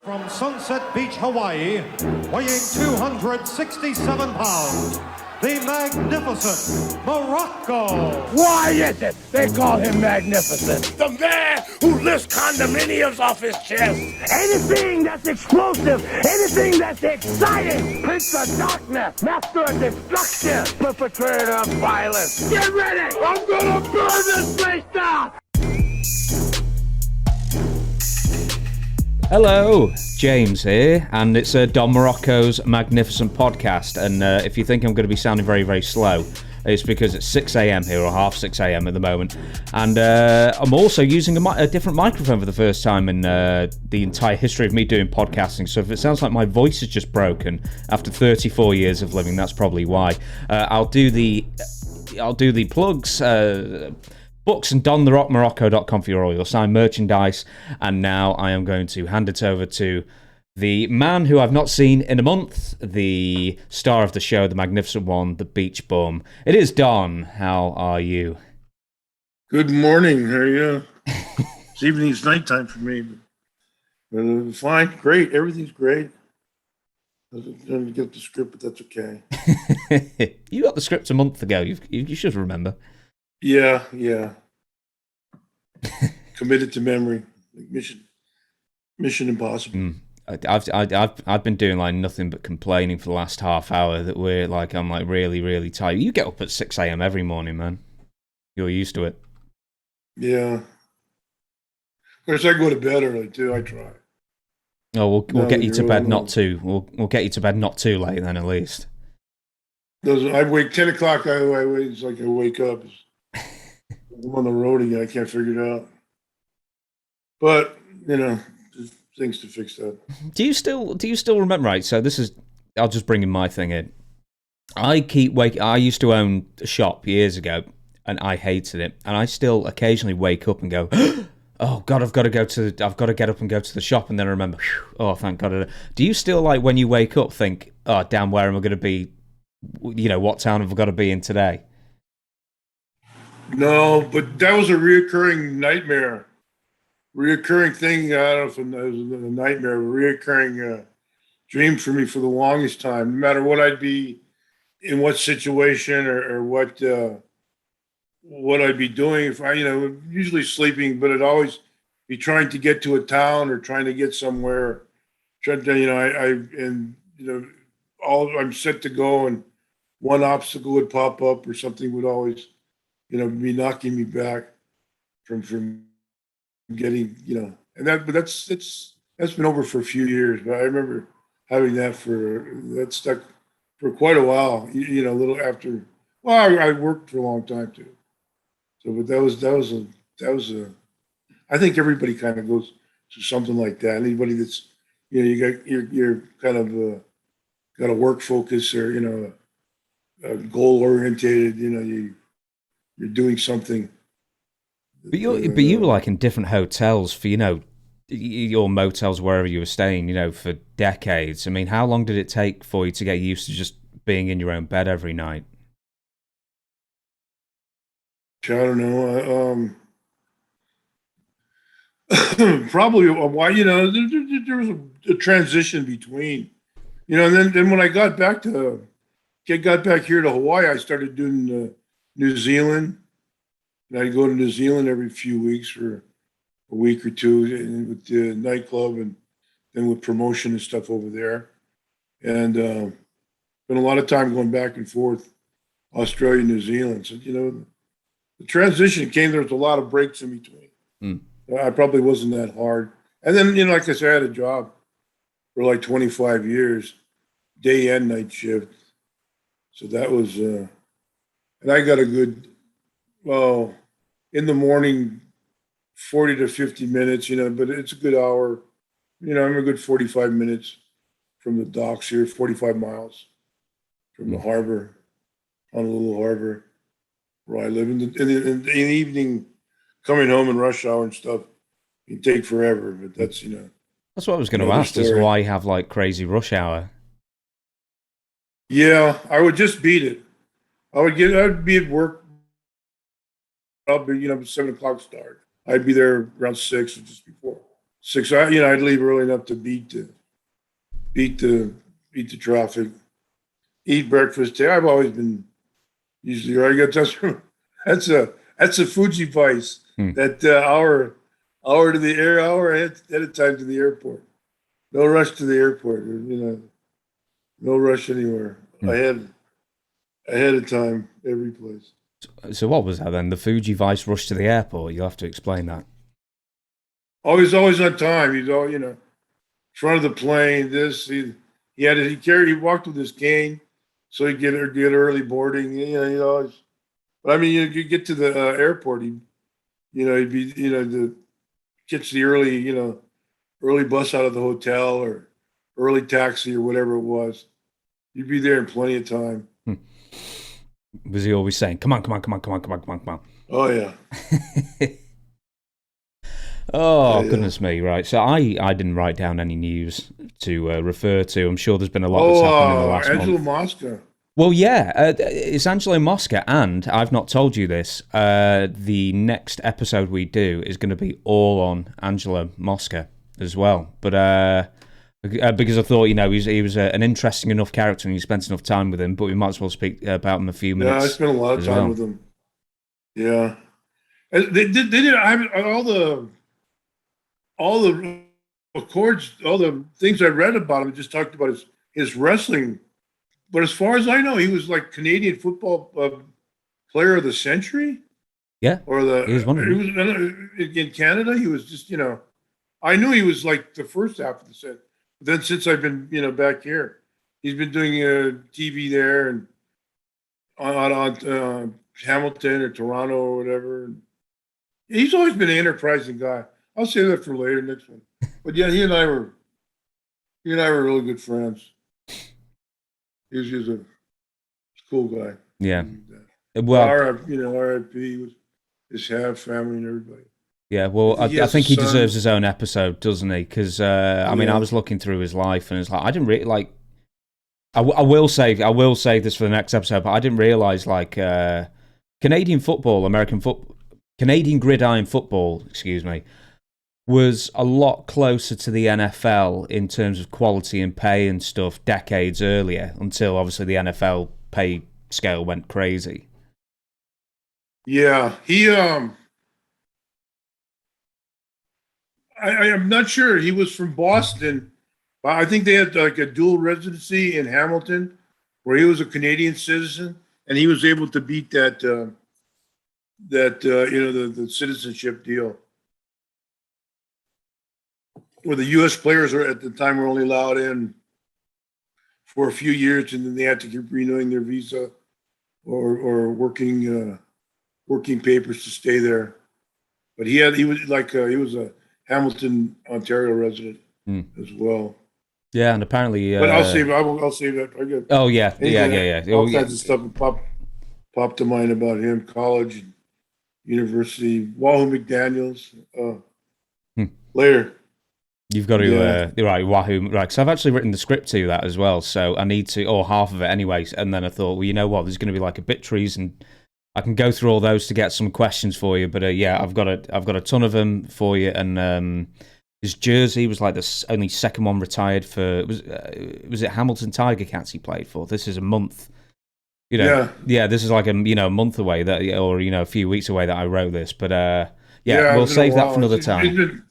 From Sunset Beach, Hawaii, weighing 267 pounds, the magnificent Muraco. Why is it they call him magnificent? The man who lifts condominiums off his chest. Anything that's explosive, anything that's exciting, Prince of Darkness, Master of Destruction, perpetrator of violence. Get ready! I'm gonna burn this place down! Hello, James here, and it's Don Muraco's Magnificent Podcast, and if you think I'm going to be sounding very, very slow, it's because it's 6 a.m. here, or half 6 a.m. at the moment, and I'm also using a different microphone for the first time in the entire history of me doing podcasting, so if it sounds like my voice is just broken after 34 years of living, that's probably why. I'll do the plugs, books and donmuraco.com for all your signed merchandise. And now I am going to hand it over to the man who I've not seen in a month, the star of the show, the magnificent one, the beach bum. It is Don. How are you? Good morning. How are you? It's evening, it's nighttime for me. But fine, great. Everything's great. I was going to get the script, but that's okay. You got the script a month ago. You should remember. Yeah. Committed to memory. Mission Impossible. I've been doing like nothing but complaining for the last half hour that I'm like really, really tired. You get up at 6 a.m. every morning, man. You're used to it. Yeah. Of course, I go to bed early too. I try. Oh, we'll get you to bed not too. We'll get you to bed not too late then, at least. I wake 10 o'clock. I wait. It's like I wake up. I'm on the road again. I can't figure it out. But there's things to fix that. Do you still remember? Right. So I'll just bring in my thing in. I used to own a shop years ago, and I hated it. And I still occasionally wake up and go, "Oh God, I've got to get up and go to the shop." And then I remember, "Oh, thank God." Do you still, like, when you wake up, think, "Oh, damn, where am I going to be? What town have I got to be in today?" No, but that was a reoccurring nightmare. Reoccurring thing, I don't know if it was a nightmare, a reoccurring dream for me for the longest time. No matter what I'd be, in what situation or what I'd be doing, if I, usually sleeping, but I'd always be trying to get to a town or trying to get somewhere. I'm set to go, and one obstacle would pop up or something would always, be knocking me back from getting, and that's been over for a few years. But I remember having that stuck for quite a while, a little after. Well, I worked for a long time too. So, but that was a. I think everybody kind of goes through something like that. Anybody that's, you're kind of got a work focus or goal orientated. You're doing something. But you were like in different hotels for your motels wherever you were staying, for decades. I mean, how long did it take for you to get used to just being in your own bed every night? I don't know. Probably a while. There was a transition between, and then when I got back here to Hawaii, I started doing New Zealand. And I'd go to New Zealand every few weeks for a week or two, and with the nightclub and then with promotion and stuff over there. And spent a lot of time going back and forth, Australia, New Zealand. So, the transition came, there was a lot of breaks in between. I probably wasn't that hard. And then, like I said, I had a job for like 25 years, day and night shift. So that was, and I got a good, in the morning, 40 to 50 minutes, but it's a good hour. I'm a good 45 minutes from the docks here, 45 miles from the harbor, Honolulu Harbor, where I live. In the evening, coming home in rush hour and stuff, it can take forever, but that's, That's what I was going to ask, is why you have like crazy rush hour. Yeah, I would just beat it. I'd be at work. I'll be, 7 o'clock start. I'd be there around 6 or just before. 6. I'd leave early enough to beat the traffic, eat breakfast. I've always been usually right. That's a Fuji vice. That hour to the hour ahead of time to the airport. No rush to the airport. No rush anywhere. Ahead of time, every place. So what was that then? The Fuji Vice rush to the airport? You'll have to explain that. Always on time. He's all front of the plane. He walked with his cane, so he'd get early boarding. He always. But I mean, you get to the airport. He'd be catch the early bus out of the hotel or early taxi or whatever it was. You'd be there in plenty of time. Was he always saying, come on? Oh, yeah. Goodness me, right. So I didn't write down any news to refer to. I'm sure there's been a lot that's happened in the last Angelo month. Mosca. Well, yeah, it's Angelo Mosca, and I've not told you this, the next episode we do is going to be all on Angelo Mosca as well. But because I thought, he was an interesting enough character and you spent enough time with him, but we might as well speak about him a few minutes. Yeah, I spent a lot of time with him. Yeah. They did all the accords, all the things I read about him, just talked about his wrestling. But as far as I know, he was like Canadian football player of the century. Yeah, or he was one of them. He was in Canada. He was just I knew he was like the first half of the set. But then since I've been back here, he's been doing TV there and on Hamilton or Toronto or whatever. And he's always been an enterprising guy. I'll say that for later, next one. But yeah, he and I were really good friends. He was a cool guy. Yeah. Well, R.I.P. was his family and everybody. Yeah, well, I think he deserves his own episode, doesn't he? Because I mean, I was looking through his life, and it's like I didn't really like. I will say this for the next episode, but I didn't realize Canadian football, Canadian gridiron football, was a lot closer to the NFL in terms of quality and pay and stuff decades earlier, until obviously the NFL pay scale went crazy. Yeah, I'm not sure. He was from Boston. I think they had like a dual residency in Hamilton where he was a Canadian citizen and he was able to beat the citizenship deal. Where the U.S. players at the time were only allowed in for a few years, and then they had to keep renewing their visa or working papers to stay there. But he was a Hamilton, Ontario resident as well. Yeah, and apparently. But I'll save that. I got. Oh yeah. All kinds of stuff popped to mind about him. College, university, Wahoo McDaniels. Later. You've got to, right, Wahoo, right, because I've actually written the script to that as well, so I need to, or half of it anyways, and then I thought, well, you know what, there's going to be like obituaries, and I can go through all those to get some questions for you, but yeah, I've got a ton of them for you, and his jersey was like the only second one retired for, was it Hamilton Tiger Cats he played for? This is a month, yeah, this is like a month away, or a few weeks away that I wrote this, but we'll save that for another time.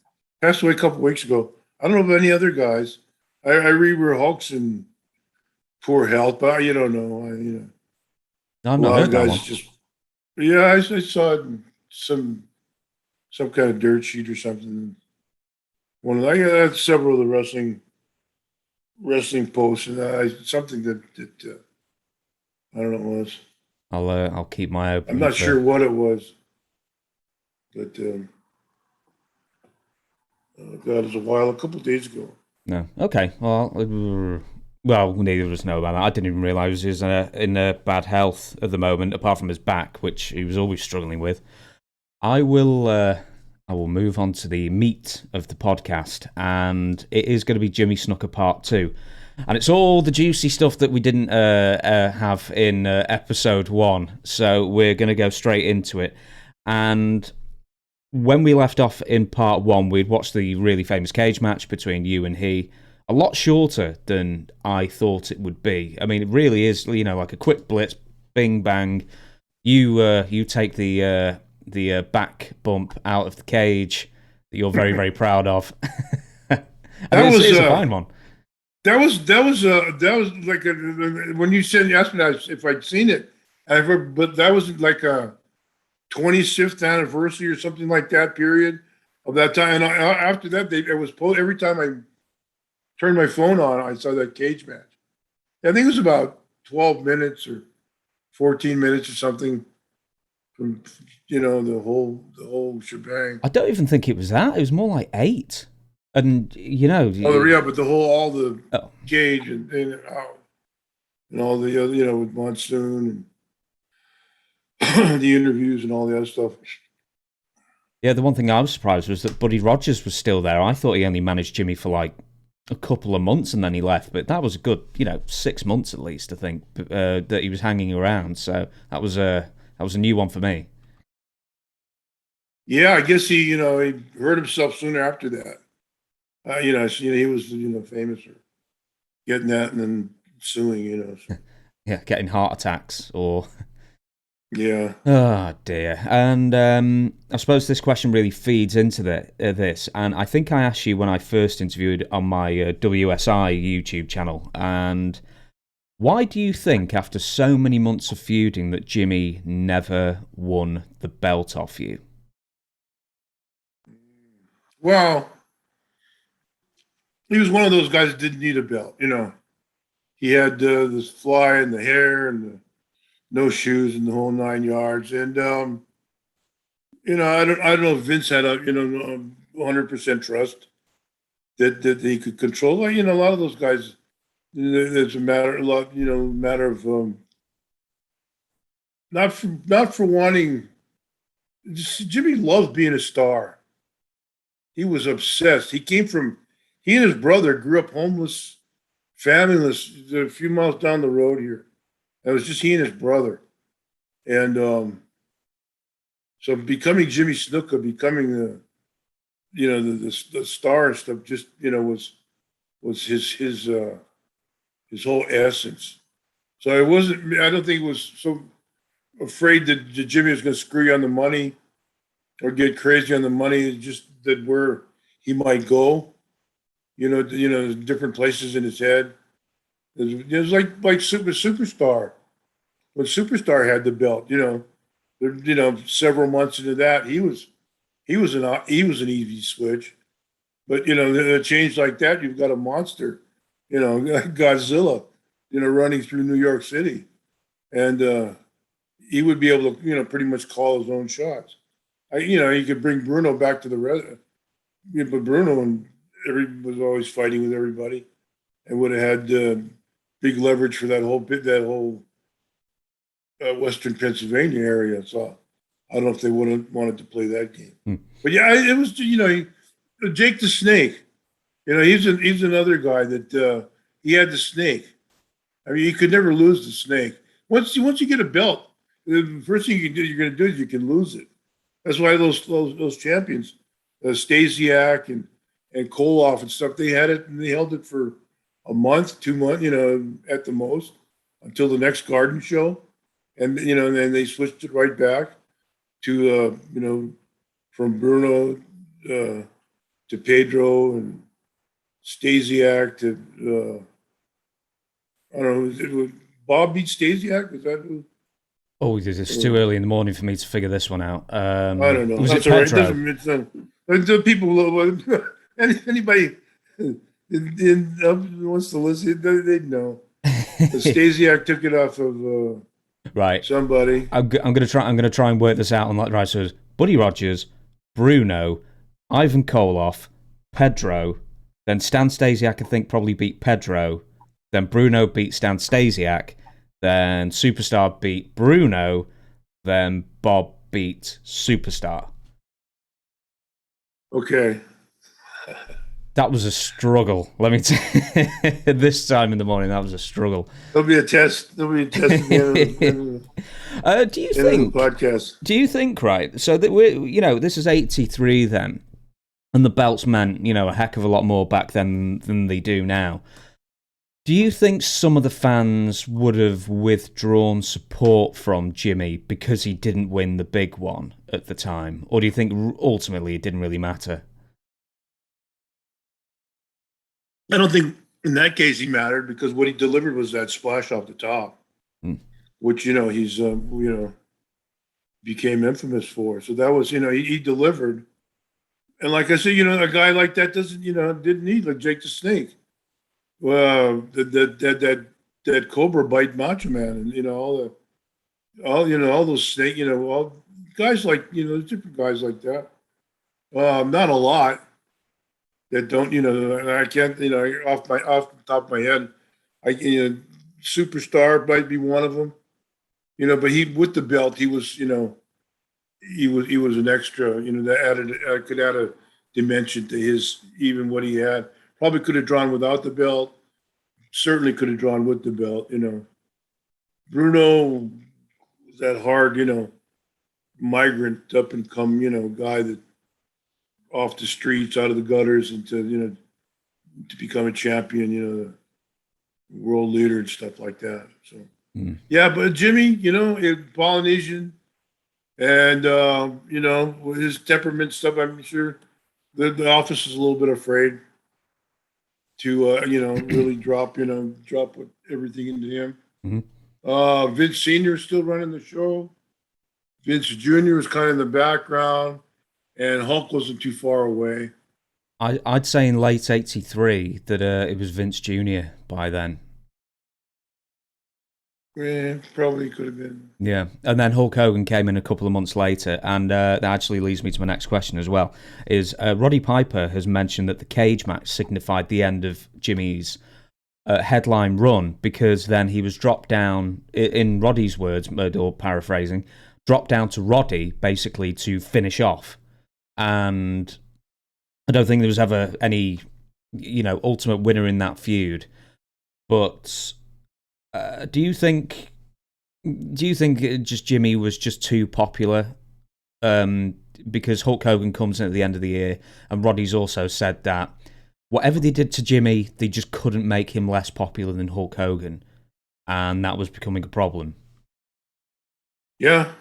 Passed away a couple of weeks ago. I don't know about any other guys. I read where Hulk's in poor health, but you don't know. No, I've not heard that one. I saw it in some kind of dirt sheet or something. I had several of the wrestling posts, and something that I don't know what it was. I'll keep my eye open. I'm not sure what it was, but. God, it was a couple of days ago. No. Okay. Well, neither of us know about that. I didn't even realise he was in bad health at the moment, apart from his back, which he was always struggling with. I will move on to the meat of the podcast, and it is going to be Jimmy Snuka Part 2. And it's all the juicy stuff that we didn't have in episode 1, so we're going to go straight into it. And when we left off in part 1, we'd watched the really famous cage match between you and he. A lot shorter than I thought it would be. I mean, it really is, like a quick blitz, bing bang. You take the back bump out of the cage that you're very, very proud of. It's a fine one. That was like when you asked me if I'd seen it, but that was like a 25th anniversary or something like that period of that time. And after that, it was every time I turned my phone on, I saw that cage match. I think it was about 12 minutes or 14 minutes or something from the whole shebang. I don't even think it was that. It was more like 8. And but all the cage and all the other, with Monsoon and the interviews and all the other stuff. Yeah, the one thing I was surprised was that Buddy Rogers was still there. I thought he only managed Jimmy for like a couple of months and then he left, but that was a good 6 months at least, I think, that he was hanging around. So that was a new one for me. Yeah, I guess he hurt himself soon after that. He was famous for getting that and then suing. So. Yeah, getting heart attacks or. Yeah. Oh dear. And I suppose this question really feeds into this. And I think I asked you when I first interviewed on my WSI YouTube channel. And why do you think, after so many months of feuding, that Jimmy never won the belt off you? Well, he was one of those guys that didn't need a belt. He had this fly and the hair and the no shoes and the whole 9 yards. And, I don't know if Vince had 100% trust that he could control. A lot of those guys, there's a matter of not for wanting. Jimmy loved being a star. He was obsessed. He and his brother grew up homeless, familyless, a few miles down the road here. It was just he and his brother. And so becoming Jimmy Snuka, becoming the star and stuff, just, was his whole essence. So I don't think he was so afraid that Jimmy was going to screw you on the money or get crazy on the money, just that where he might go, different places in his head. It was like Superstar. When Superstar had the belt, several months into that, he was an easy switch. But a change like that, you've got a monster, Godzilla, running through New York City, and he would be able to, pretty much call his own shots. He could bring Bruno back to the but Bruno was always fighting with everybody, and would have had big leverage for that whole Western Pennsylvania area. So I don't know if they would have wanted to play that game. But yeah, it was Jake the Snake. He's another guy that he had the snake. I mean, you could never lose the snake. Once you get a belt, the first thing you're going to do is you can lose it. That's why those champions, Stasiak and Koloff and stuff, they had it and they held it for a month, 2 months, at the most, until the next Garden show, and then they switched it right back to from Bruno to Pedro and Stasiak to I don't know, was Bob beat Stasiak? Was that who? Oh, it's too early in the morning for me to figure this one out. I don't know. Was That's it Pedro? The people, anybody wants to listen, they'd know. Stasiak took it off of right. somebody. I'm gonna try and work this out on that. Right, so it's Buddy Rogers, Bruno, Ivan Koloff, Pedro, then Stan Stasiak I think probably beat Pedro, then Bruno beat Stan Stasiak, then Superstar beat Bruno, then Bob beat Superstar. Okay. That was a struggle. Let me this time in the morning, that was a struggle. There'll be a test. At the end of Do you End of think? the podcast. Do you think, right? So that this is '83 then, and the belts meant, a heck of a lot more back then than they do now. Do you think some of the fans would have withdrawn support from Jimmy because he didn't win the big one at the time? Or do you think ultimately it didn't really matter? I don't think in that case he mattered because what he delivered was that splash off the top, which, he's, became infamous for. So that was, he delivered. And like I said, a guy like that didn't need like Jake the Snake. Well, that Cobra bite Macho Man, and all those snake, all guys like different guys like that. Not a lot that don't, I can't, off the top of my head, Superstar might be one of them, but he with the belt, he was, he was an extra, that could add a dimension to his even what he had. Probably could have drawn without the belt. Certainly could have drawn with the belt. Bruno was that hard, migrant up and come, guy that off the streets, out of the gutters, and to become a champion, world leader and stuff like that. So yeah, but Jimmy, Polynesian, and with his temperament stuff, I'm sure the office is a little bit afraid to really drop everything into him. Mm-hmm. Vince Sr. is still running the show. Vince Jr. is kind of in the background, and Hulk wasn't too far away. I'd say in late '83 that it was Vince Jr. by then. Yeah, probably could have been. Yeah, and then Hulk Hogan came in a couple of months later, and that actually leads me to my next question as well. Is Roddy Piper has mentioned that the cage match signified the end of Jimmy's headline run because then he was dropped down, in Roddy's words, or paraphrasing, dropped down to Roddy basically to finish off. And I don't think there was ever any, ultimate winner in that feud. But do you think just Jimmy was just too popular? Because Hulk Hogan comes in at the end of the year, and Roddy's also said that whatever they did to Jimmy, they just couldn't make him less popular than Hulk Hogan, and that was becoming a problem. Yeah.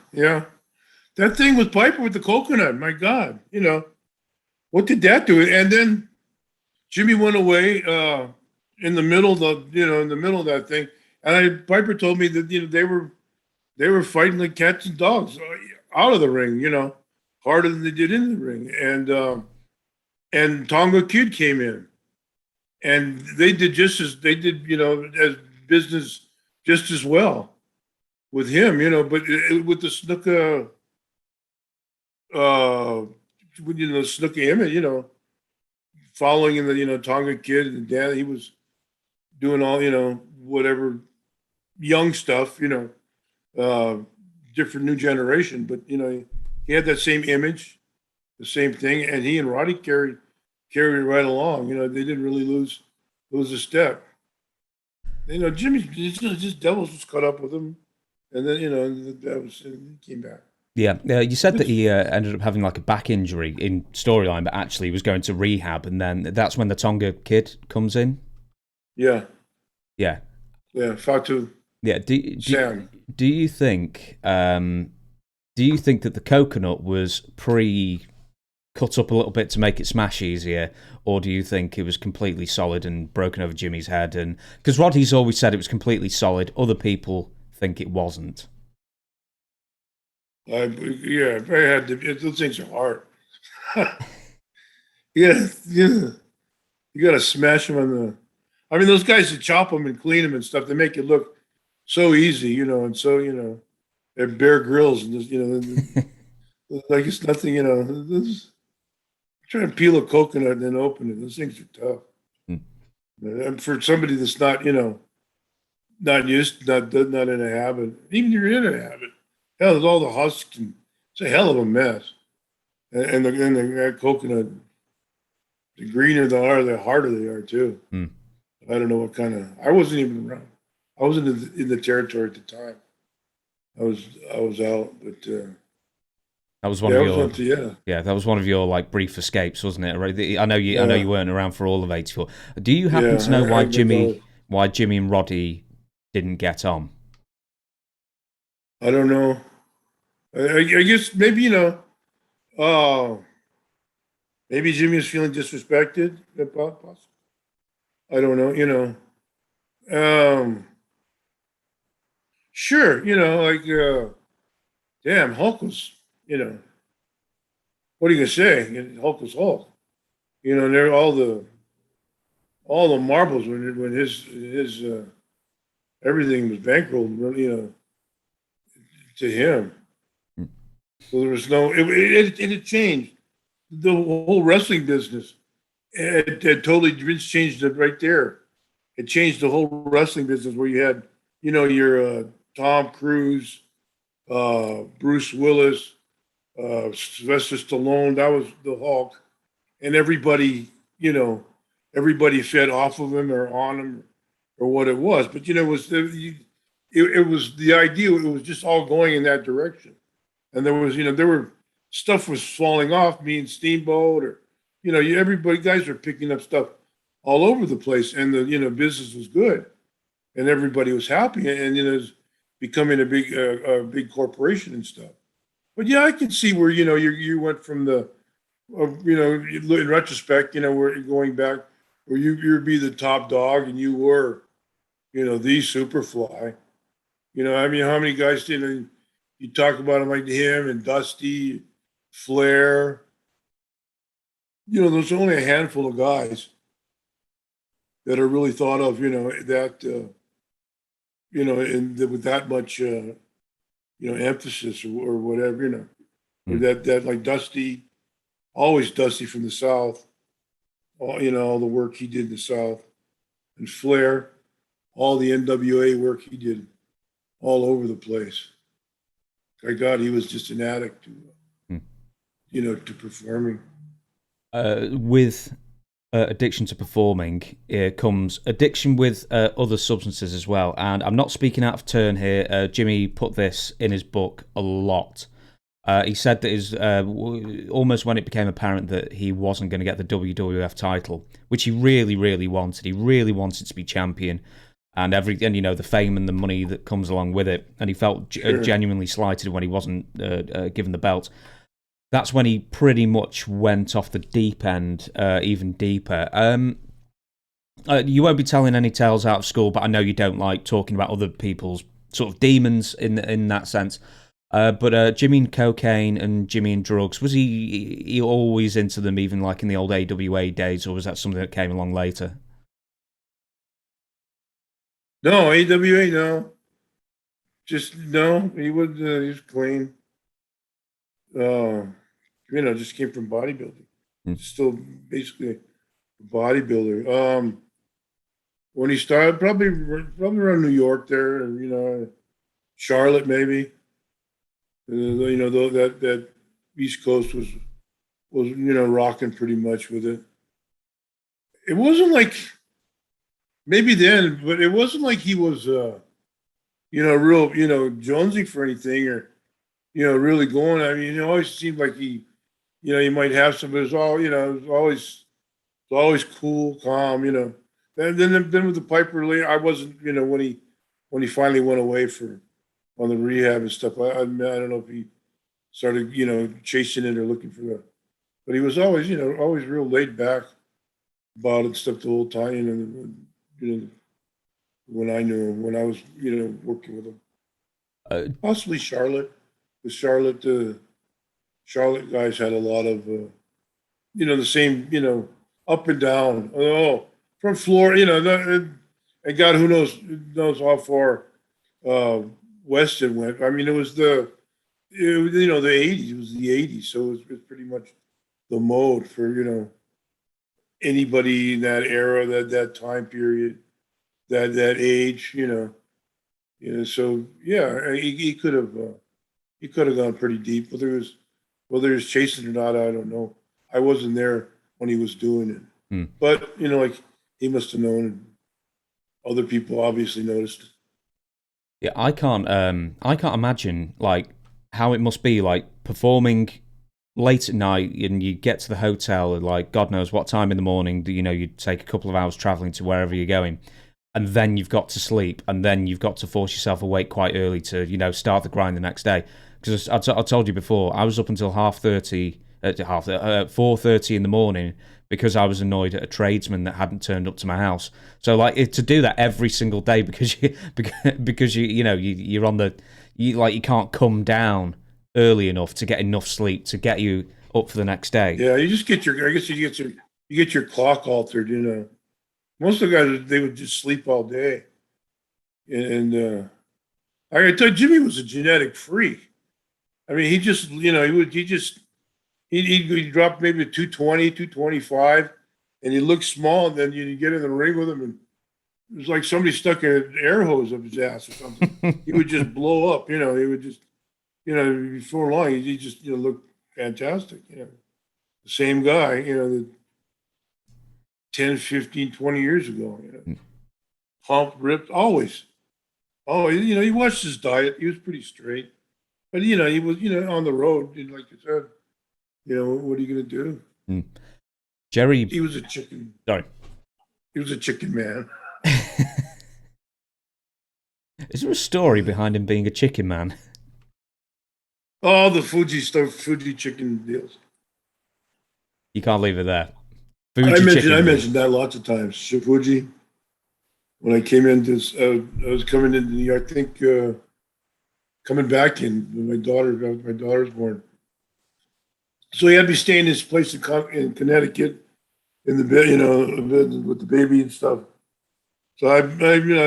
That thing with Piper with the coconut, my God, what did that do? And then Jimmy went away in the middle of that thing. And Piper told me that they were fighting like cats and dogs out of the ring, harder than they did in the ring. And Tonga Kid came in, and they did as business just as well with him, But with the Snuka, Snuka image, following in the Tonga Kid and Dan, he was doing all whatever young stuff, different new generation, but he had that same image, the same thing, and he and Roddy carried it right along. They didn't really lose a step. Jimmy just Devils was caught up with him, and then he came back. Yeah, you said that he ended up having like a back injury in storyline, but actually he was going to rehab, and then that's when the Tonga Kid comes in. Yeah, Fatu. Yeah. Do you think that the coconut was cut up a little bit to make it smash easier, or do you think it was completely solid and broken over Jimmy's head? And because Roddy's always said it was completely solid, other people think it wasn't. If I had to, those things are hard. You got to smash them on the. I mean, those guys that chop them and clean them and stuff, they make it look so easy, and so they're Bear Grylls and just like it's nothing, trying to peel a coconut and then open it. Those things are tough. And for somebody that's not, not used, not in a habit, even if you're in a habit, hell, there's all the husks and it's a hell of a mess. And the coconut, the greener they are, the harder they are too. I don't know what kind of. I wasn't even around. I wasn't in the territory at the time. I was out, but that was one of your yeah. That was one of your like brief escapes, wasn't it? Right? I know you weren't around for all of '84. Do you happen to know why Jimmy and Roddy didn't get on? I don't know. I guess maybe maybe Jimmy was feeling disrespected. I don't know. Sure, like damn, Hulk was, what are you gonna say? Hulk was Hulk. And there all the marbles when his everything was bankrolled, to him. So there was no it had changed the whole wrestling business. It totally changed it right there. It changed the whole wrestling business where you had, your Tom Cruise, Bruce Willis, Sylvester Stallone. That was the Hulk, and everybody fed off of him or on him or what it was. But it was it was the idea. It was just all going in that direction, and there were stuff was falling off. Me and Steamboat, or everybody guys were picking up stuff all over the place, and the business was good, and everybody was happy, and it was becoming a big corporation and stuff. But yeah, I can see where you went from the in retrospect, where you're going back where you'd be the top dog and you were the Superfly. I mean, how many guys you talk about him like him and Dusty, Flair. There's only a handful of guys that are really thought of, that with that much emphasis or whatever, or that like Dusty, always Dusty from the South, all the work he did in the South, and Flair, all the NWA work he did all over the place. My God, he was just an addict to performing. With addiction to performing comes addiction with other substances as well. And I'm not speaking out of turn here. Jimmy put this in his book a lot. He said that almost when it became apparent that he wasn't going to get the WWF title, which he really, really wanted. He really wanted to be champion, and the fame and the money that comes along with it. And he felt genuinely slighted when he wasn't given the belt. That's when he pretty much went off the deep end, even deeper. You won't be telling any tales out of school, but I know you don't like talking about other people's sort of demons in that sense. But Jimmy and cocaine and Jimmy and drugs, was he always into them, even like in the old AWA days, or was that something that came along later? No, AWA, no. Just, no, he was clean. Just came from bodybuilding. Still basically a bodybuilder. When he started, probably around New York there, Charlotte maybe. That East Coast was rocking pretty much with it. It wasn't like maybe then, but it wasn't like he was real jonesy for anything or really going. I mean, it always seemed like he might have some, but it was always cool, calm, And then with the Piper later, I wasn't, when he finally went away on the rehab and stuff. I don't know if he started, chasing it or looking for that, but he was always, always real laid back about it stuff the whole time. When I knew him, when I was, working with him, possibly Charlotte. The Charlotte guys had a lot of, the same, up and down. Oh, from Florida, and God, who knows how far west it went. I mean, it was the 80s. It was the 80s, so it was pretty much the mode for anybody in that era, that time period, that age. So yeah, he could have. He could have gone pretty deep. Whether he was chasing or not, I don't know. I wasn't there when he was doing it. But, he must have known, and other people obviously noticed. Yeah, I can't imagine like how it must be like performing late at night and you get to the hotel at like God knows what time in the morning. You know, you take a couple of hours traveling to wherever you're going, and then you've got to sleep, and then you've got to force yourself awake quite early to start the grind the next day. Because I told you before, I was up until 4:30 in the morning because I was annoyed at a tradesman that hadn't turned up to my house. So like to do that every single day because you're on the you can't come down early enough to get enough sleep to get you up for the next day. Yeah, you just get you get your clock altered. Most of the guys, they would just sleep all day, and I tell you, Jimmy was a genetic freak. I mean, he'd drop maybe 220, 225, and he looked small, and then you get in the ring with him, and it was like somebody stuck an air hose up his ass or something. He would just blow up, he would just, before long, he just, looked fantastic, The same guy, 10, 15, 20 years ago, Pumped, ripped, always. Oh, he watched his diet. He was pretty straight. But, he was, on the road, like you said, what are you going to do? Mm. Jerry. He was a chicken. Sorry. He was a chicken man. Is there a story behind him being a chicken man? All the Fuji stuff, Fuji chicken deals. You can't leave it there. I mentioned that lots of times. Fuji. When I came in, I was coming into New York, I think, coming back in when my daughter was born. So he had me stay in this place in Connecticut, in the bed, with the baby and stuff. So I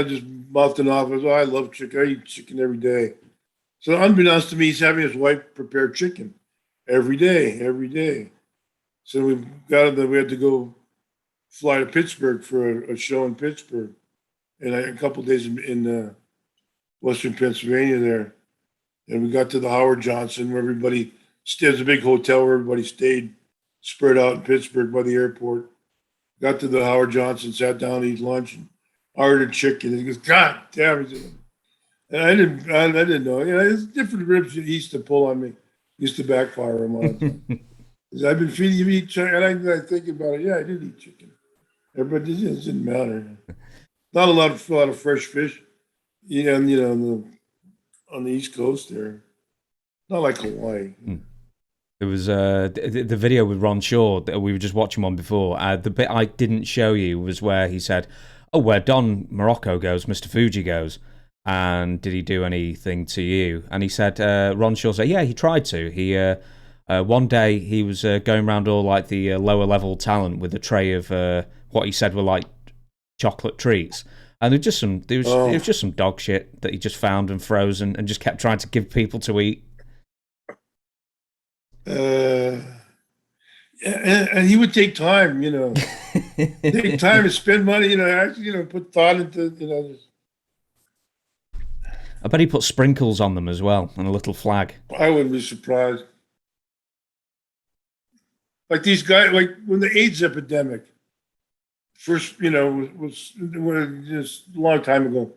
just mouthed it off. I love chicken. I eat chicken every day. So unbeknownst to me, he's having his wife prepare chicken every day. So we had to go fly to Pittsburgh for a show in Pittsburgh, and a couple of days in Western Pennsylvania there. And we got to the Howard Johnson, where there's a big hotel where everybody stayed, spread out in Pittsburgh by the airport. Got to the Howard Johnson, sat down to eat lunch, and ordered chicken. And he goes, "God damn it!" And I didn't know. There's different ribs he used to pull on me. Used to backfire him on it. I've been feeding you eat chicken, and I think about it. Yeah, I did eat chicken, but it didn't matter. Not a lot of fresh fish, on the East Coast there. Not like Hawaii. There was the video with Ron Shaw that we were just watching one before. The bit I didn't show you was where he said, "Oh, where Don Muraco goes, Mr. Fuji goes." And did he do anything to you? And he said, Ron Shaw said, yeah, he tried to. He one day he was going around all like the lower level talent with a tray of what he said were like chocolate treats. And there was just some dog shit that he just found and frozen and just kept trying to give people to eat. And he would take time, take time to spend money, actually, put thought into, I bet he put sprinkles on them as well and a little flag. I wouldn't be surprised. Like these guys, like when the AIDS epidemic first, was just a long time ago,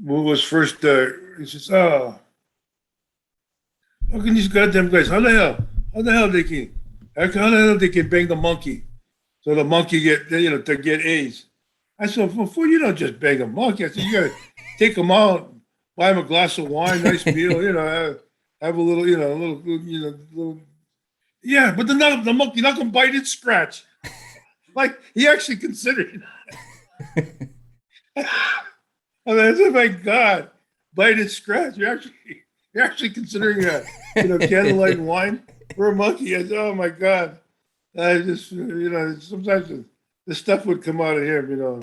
was first, he says, "Oh, how can these goddamn guys, how the hell they can bang the monkey so the monkey to get AIDS?" I said, "Before you don't just bang a monkey." I said, "You got to take them out, buy him a glass of wine, nice meal, have a little, little. Yeah, but the monkey not gonna bite and scratch." Like he actually considered it. I mean, I said, "My God, bite and scratch. You're actually considering candlelight wine for a monkey." I said, "Oh my God." I just, sometimes the stuff would come out of him,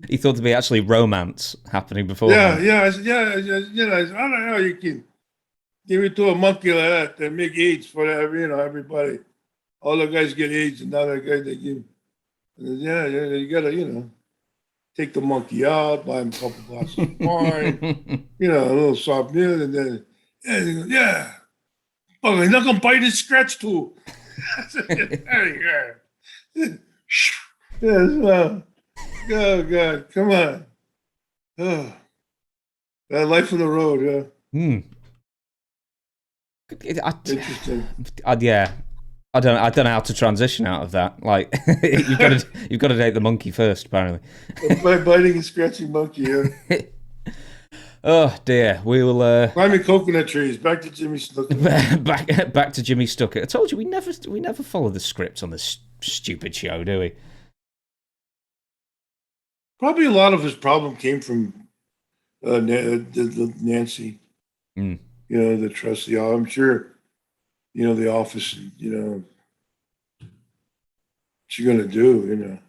He thought there'd be actually romance happening before. Yeah. I said, I don't know how you can give it to a monkey like that and make AIDS for everybody. All the guys get AIDS, and now the guys they give. You gotta, take the monkey out, buy him a couple glasses of wine, a little soft meal, and then yeah. Oh, he's not gonna bite his scratch too. There you go. Yes, oh God, come on. Oh. Life on the road, yeah. Interesting. Yeah. I don't know how to transition out of that. Like you've got to date the monkey first, apparently. By biting and scratching monkey, yeah. Oh dear, we will Climbing coconut trees. Back to Jimmy Snuka. back to Jimmy Stuckett. I told you we never follow the script on this stupid show, do we? Probably a lot of his problem came from Nancy. Mm. The trustee. I'm sure, the office. What you gonna do?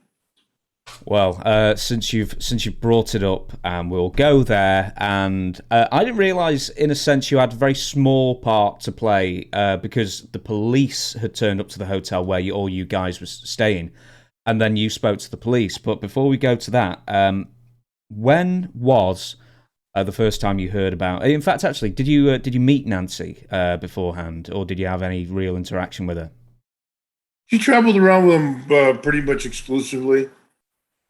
Well, since you've brought it up, we'll go there. And I didn't realise, in a sense, you had a very small part to play because the police had turned up to the hotel where all you guys were staying, and then you spoke to the police. But before we go to that, when was the first time you heard about? In fact, actually, did you meet Nancy beforehand, or did you have any real interaction with her? He traveled around with him pretty much exclusively.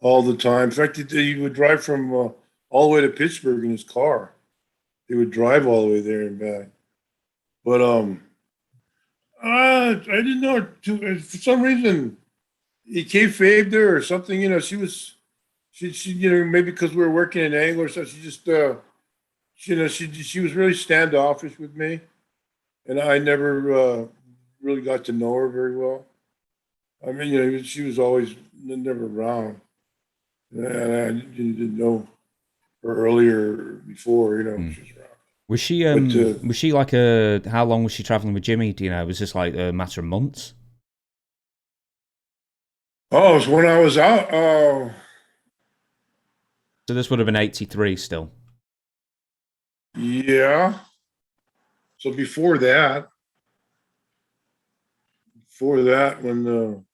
All the time. In fact, he would drive from all the way to Pittsburgh in his car. He would drive all the way there and back. But I didn't know her too. For some reason, he kayfabed her or something. She was, maybe because we were working in Angle or something. She just, she was really standoffish with me, and I never really got to know her very well. I mean, she was always never around. And I didn't know her earlier before, she was around. Was she was she like how long was she traveling with Jimmy? Do you know? Was this like a matter of months? Oh, it was when I was out. Oh, so this would have been 83 still. Yeah. So before that, when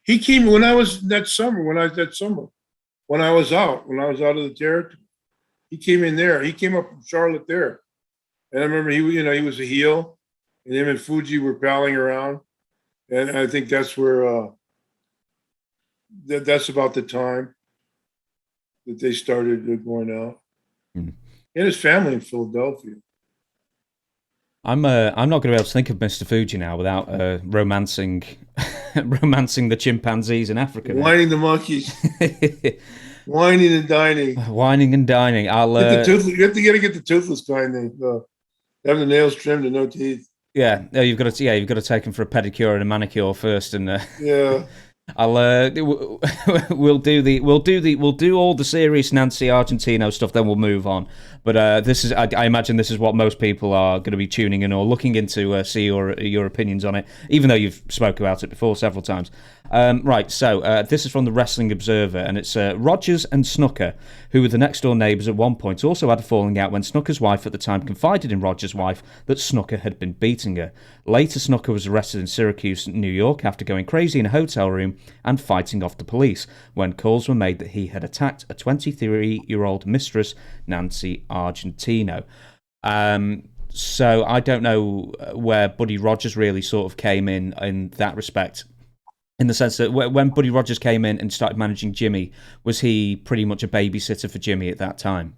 he came when I was that summer, when I was out of the territory, he came in there. He came up from Charlotte there. And I remember he was a heel, and him and Fuji were palling around. And I think that's where that's about the time that they started going out. Mm. And his family in Philadelphia. I'm not going to be able to think of Mr. Fuji now without romancing the chimpanzees in Africa. Whining the monkeys. Whining and dining. Whining and dining. I'll you have to get the toothless kind. Have the nails trimmed and no teeth. Yeah, you've got to take him for a pedicure and a manicure first, and yeah. We'll do all the serious Nancy Argentino stuff, then we'll move on. But I imagine this is what most people are going to be tuning in or looking into, see your opinions on it, even though you've spoke about it before several times. Right, so this is from the Wrestling Observer, and it's Rogers and Snuka, who were the next door neighbours at one point, also had a falling out when Snuka's wife at the time confided in Rogers' wife that Snuka had been beating her. Later, Snuka was arrested in Syracuse, New York, after going crazy in a hotel room and fighting off the police when calls were made that he had attacked a 23-year-old mistress, Nancy Argentino. So I don't know where Buddy Rogers really sort of came in that respect. In the sense that when Buddy Rogers came in and started managing Jimmy, was he pretty much a babysitter for Jimmy at that time?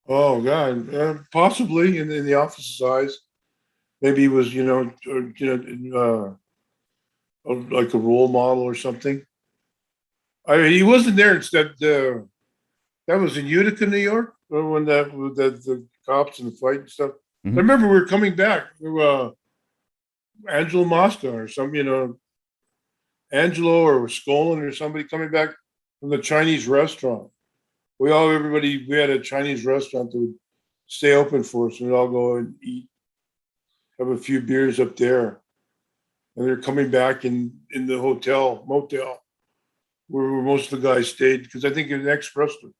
Oh God, possibly in the office's eyes. Maybe he was, like a role model or something. I mean, he wasn't there. Instead, that was in Utica, New York, when the cops and the fight and stuff. Mm-hmm. I remember we were coming back. Angelo Mosca or some, Angelo or Skolin or somebody coming back from the Chinese restaurant. We had a Chinese restaurant that would stay open for us, and we'd all go and eat, have a few beers up there. And they're coming back in the motel, where most of the guys stayed, because I think an ex-wrestler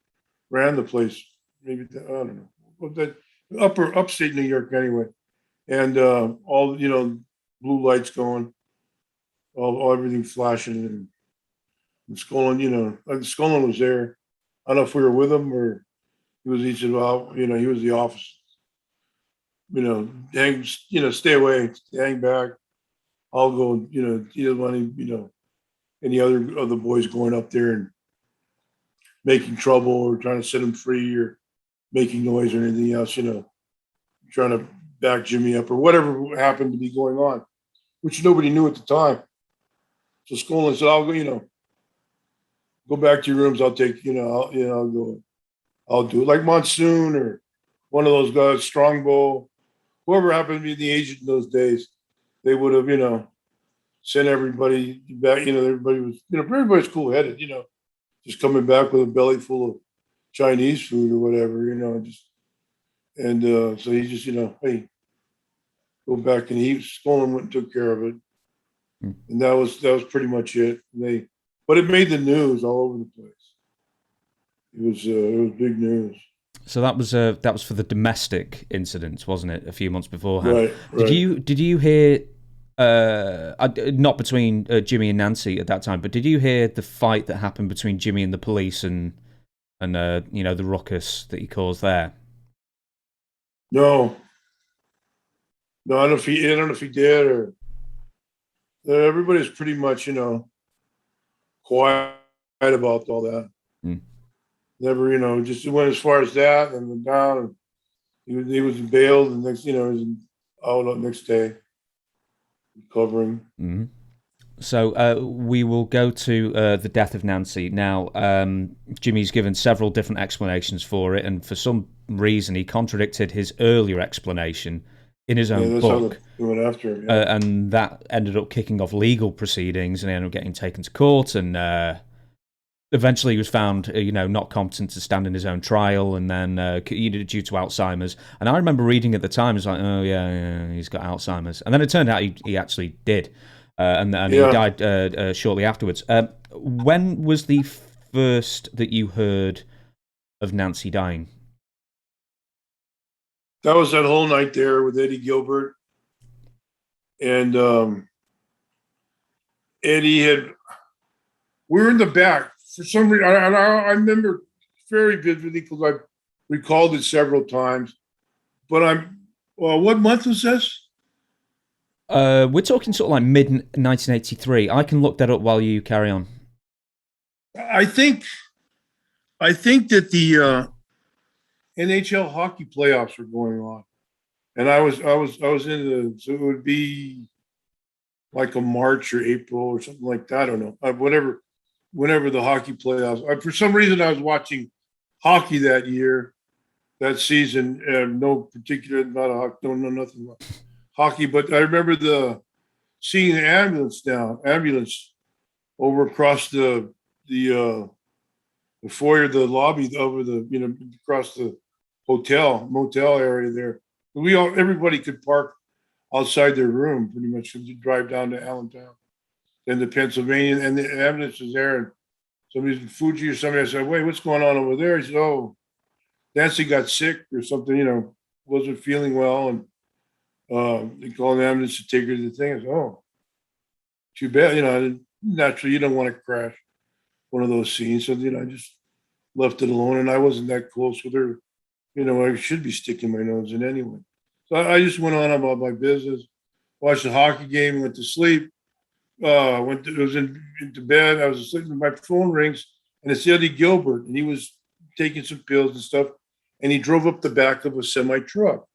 ran the place. Maybe, I don't know. Upstate New York anyway. And all, blue lights going, all everything flashing. And Skolin, Skolin was there. I don't know if we were with him or he said, well, he was the office. Stay away, hang back. I'll go, he doesn't want to, any other of the boys going up there and making trouble or trying to set him free or making noise or anything else, trying to back Jimmy up or whatever happened to be going on, which nobody knew at the time. So Skolin said, I'll go, go back to your rooms. I'll take, I'll do it. Like Monsoon or one of those guys, Strongbow, whoever happened to be the agent in those days, they would have, sent everybody back. Everybody was, everybody's cool headed, just coming back with a belly full of Chinese food or whatever, so he just, hey, go back, and Skolin went and took care of it. And that was pretty much it. But it made the news all over the place. It was big news. So that was for the domestic incidents, wasn't it? A few months beforehand. Right. Did you hear? Not between Jimmy and Nancy at that time, but did you hear the fight that happened between Jimmy and the police and the ruckus that he caused there? No, I don't know if he did or. Everybody's pretty much, quiet about all that. Never, just went as far as that and went down. And he was bailed, and next, he was out next day, recovering. Mm-hmm. So we will go to the death of Nancy now. Jimmy's given several different explanations for it, and for some reason he contradicted his earlier explanation in his own book. Went after him, yeah. And that ended up kicking off legal proceedings, and he ended up getting taken to court, and eventually he was found not competent to stand in his own trial, and then due to Alzheimer's. And I remember reading at the time, it's like, oh yeah, he's got Alzheimer's, and then it turned out he actually did, and he died shortly afterwards. When was the first that you heard of Nancy dying? That was that whole night there with Eddie Gilbert. And Eddie we were in the back. For some reason, I remember very vividly because I recalled it several times. But what month was this? We're talking sort of like mid-1983. I can look that up while you carry on. I think that the NHL hockey playoffs were going on, and I was in so it would be like a March or April or something like that. I don't know, whenever the hockey playoffs. For some reason, I was watching hockey that season. No particular, don't know nothing about hockey, but I remember seeing the ambulance over across the foyer, the lobby, over across the motel area there. Everybody could park outside their room pretty much because you drive down to Allentown, then to Pennsylvania, and the ambulance was there. And somebody's in Fuji or somebody, I said, wait, what's going on over there? He said, oh, Nancy got sick or something, wasn't feeling well. And they called an ambulance to take her to the thing. I said, oh, too bad. Naturally, you don't want to crash one of those scenes. So, I just left it alone. And I wasn't that close with her. I should be sticking my nose in anyway. So I just went on about my business, watched the hockey game, went to sleep, into bed. I was asleep, and my phone rings, and it's Eddie Gilbert, and he was taking some pills and stuff, and he drove up the back of a semi-truck,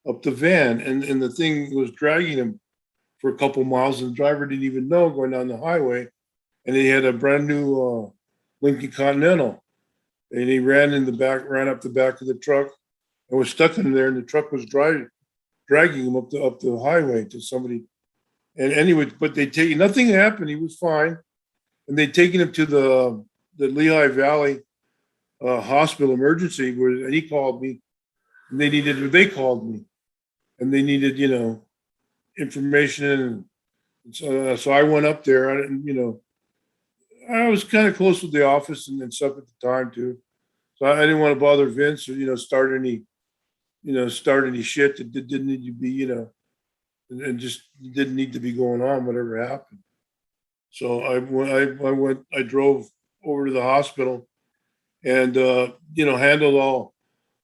up the van, and the thing was dragging him for a couple miles, and the driver didn't even know going down the highway, and he had a brand new Lincoln Continental. And he ran up the back of the truck and was stuck in there, and the truck was dragging him up the highway to somebody. And anyway, but nothing happened. He was fine. And they'd taken him to the Lehigh Valley hospital emergency, and he called me. And they called me, and they needed, information. And so I went up there. I didn't, I was kind of close with the office and stuff at the time too, so I didn't want to bother Vince or start any shit that didn't need to be and just didn't need to be going on, whatever happened. So I drove over to the hospital and handled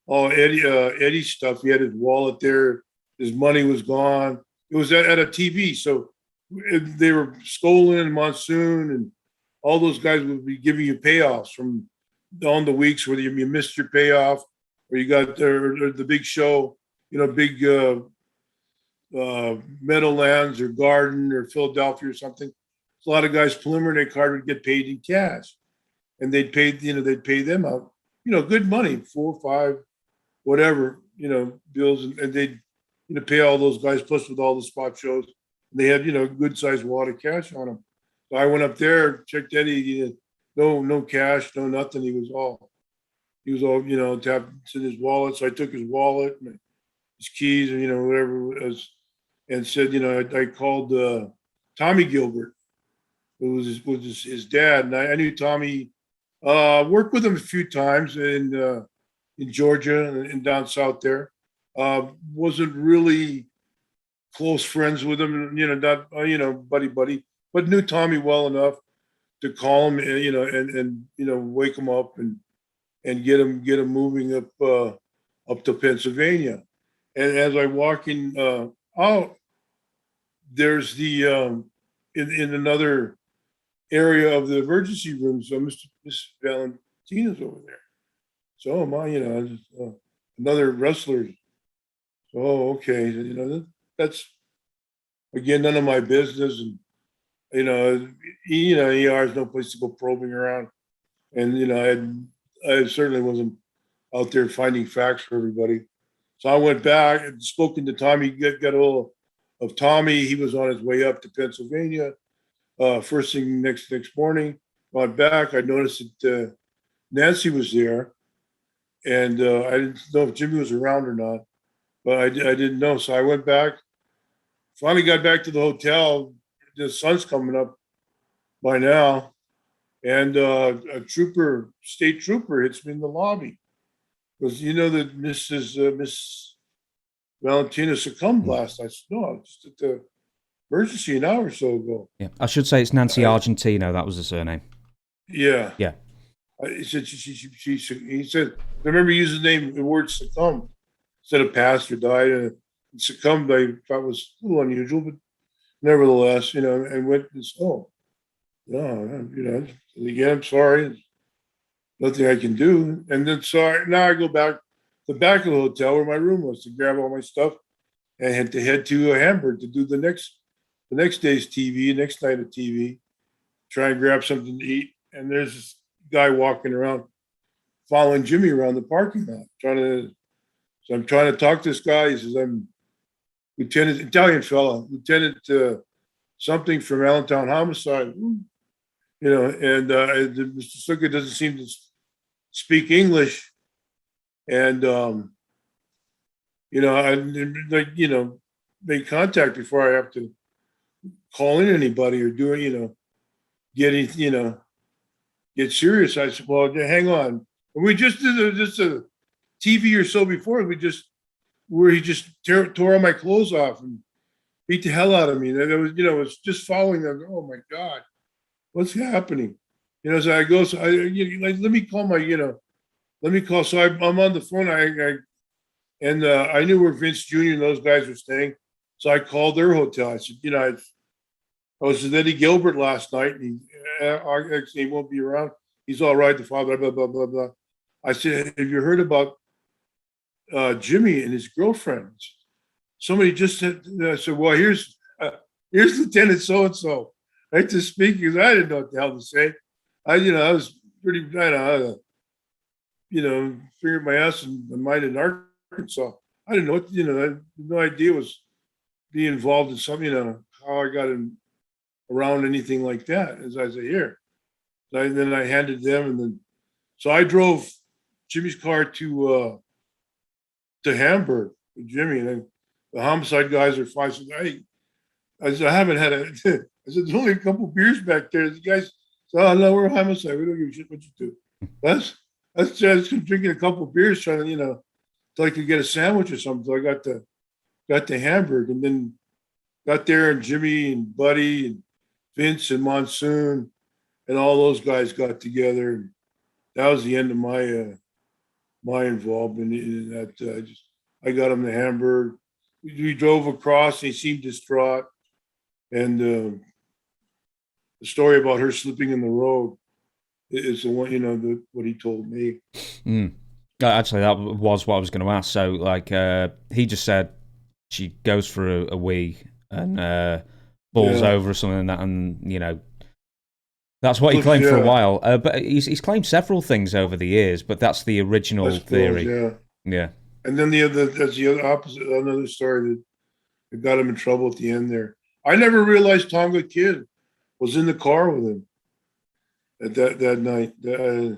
all Eddie's stuff. He had his wallet there, his money was gone. It was at a TV, so they were Skolin and Monsoon, and all those guys would be giving you payoffs from on the weeks whether you missed your payoff or you got the big show, big Meadowlands or Garden or Philadelphia or something. A lot of guys' preliminary card would get paid in cash, and they'd pay them out, good money, 4 or 5, whatever, bills, and they'd pay all those guys plus with all the spot shows. They had a good sized wad of cash on them. So I went up there, checked Eddie, no cash, no nothing. He was all tapped in his wallet. So I took his wallet and his keys and whatever it was, and said, I called Tommy Gilbert, who was his dad, and I knew Tommy. Worked with him a few times in Georgia and down south there. Wasn't really close friends with him, not buddy, but knew Tommy well enough to call him, and wake him up and get him moving up to Pennsylvania. And as I walk in out, there's the in another area of the emergency room. So Miss Valentina's over there. So am I, another wrestler. So, okay. That's again, none of my business. And, ER is no place to go probing around. And, I certainly wasn't out there finding facts for everybody. So I went back and spoken to Tommy, got a hold of Tommy. He was on his way up to Pennsylvania. First thing next morning, got back. I noticed that Nancy was there, and I didn't know if Jimmy was around or not, but I didn't know. So I went back. Finally, got back to the hotel. The sun's coming up by now, and a state trooper, hits me in the lobby. Goes, that Miss Valentina succumbed last night. I said, no, I was just at the emergency an hour or so ago. Yeah, I should say it's Nancy Argentino. That was the surname. Yeah. Yeah. He said, he said, I remember using the word succumb instead of passed or died. And succumbed, I thought was a little unusual, but nevertheless, and went and said, oh, no, again, I'm sorry. Nothing I can do. And then, so now I go back to the back of the hotel where my room was to grab all my stuff and had to head to Hamburg to do the next day's TV, next night of TV, try and grab something to eat. And there's this guy walking around, following Jimmy around the parking lot, so I'm trying to talk to this guy. He says, I'm Italian fella, Lieutenant something from Allentown Homicide, and Mr. Snuka doesn't seem to speak English. And, I make contact before I have to call in anybody or do get serious. I said, well, hang on. And we just did just a TV or so before. Where he just tore all my clothes off and beat the hell out of me. And it was, it was just following them. Oh my God, what's happening? So I go, let me call my, let me call. So I'm on the phone. I knew where Vince Jr. and those guys were staying. So I called their hotel. I said, I was with Eddie Gilbert last night, and he won't be around. He's all right. The father, blah, blah, blah, blah. I said, have you heard about Jimmy and his girlfriend? Somebody just said, I said, well, here's Lieutenant so-and-so. Right to speak, because I didn't know what the hell to say. I was pretty, figured my ass and mine in Arkansas. I didn't know what, I had no idea was being involved in something, how I got around anything like that. As I say here, then I handed them, and then so I drove Jimmy's car to Hamburg with Jimmy, and then the homicide guys are fine. I said, I haven't had I said, there's only a couple beers back there. The guys said, oh no, we're homicide. We don't give a shit what you do. That's just drinking a couple beers, trying to, till I could get a sandwich or something. So I got to Hamburg, and then got there, and Jimmy and Buddy and Vince and Monsoon and all those guys got together. And that was the end of my involvement in that. I got him to Hamburg. We drove across, and he seemed distraught. And the story about her slipping in the road is the one, what he told me. Actually, that was what I was going to ask. So, like, he just said she goes for a wee and falls over or something, and that's what he claimed for a while. But he's claimed several things over the years, but that's the original theory. Yeah. And then that's the other opposite, another story that got him in trouble at the end there. I never realized Tonga Kid was in the car with him at that night. So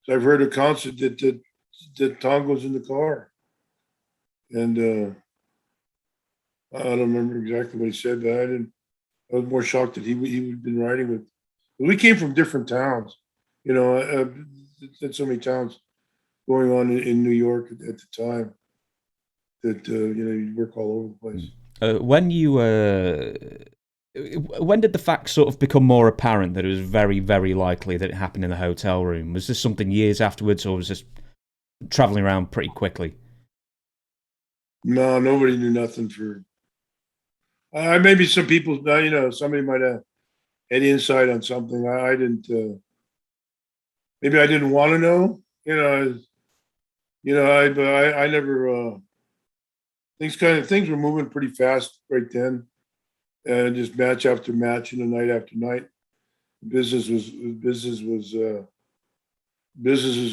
I've heard accounts that Tonga was in the car, and I don't remember exactly what he said, but I was more shocked that he'd been riding with. We came from different towns, so many towns going on in New York at the time that you work all over the place. When did the facts sort of become more apparent that it was very, very likely that it happened in the hotel room? Was this something years afterwards, or was this traveling around pretty quickly? No, nobody knew nothing for. Maybe some people, somebody might have had insight on something. I didn't. Maybe I didn't want to know. I never. Things were moving pretty fast right then, and just match after match, night after night. Business was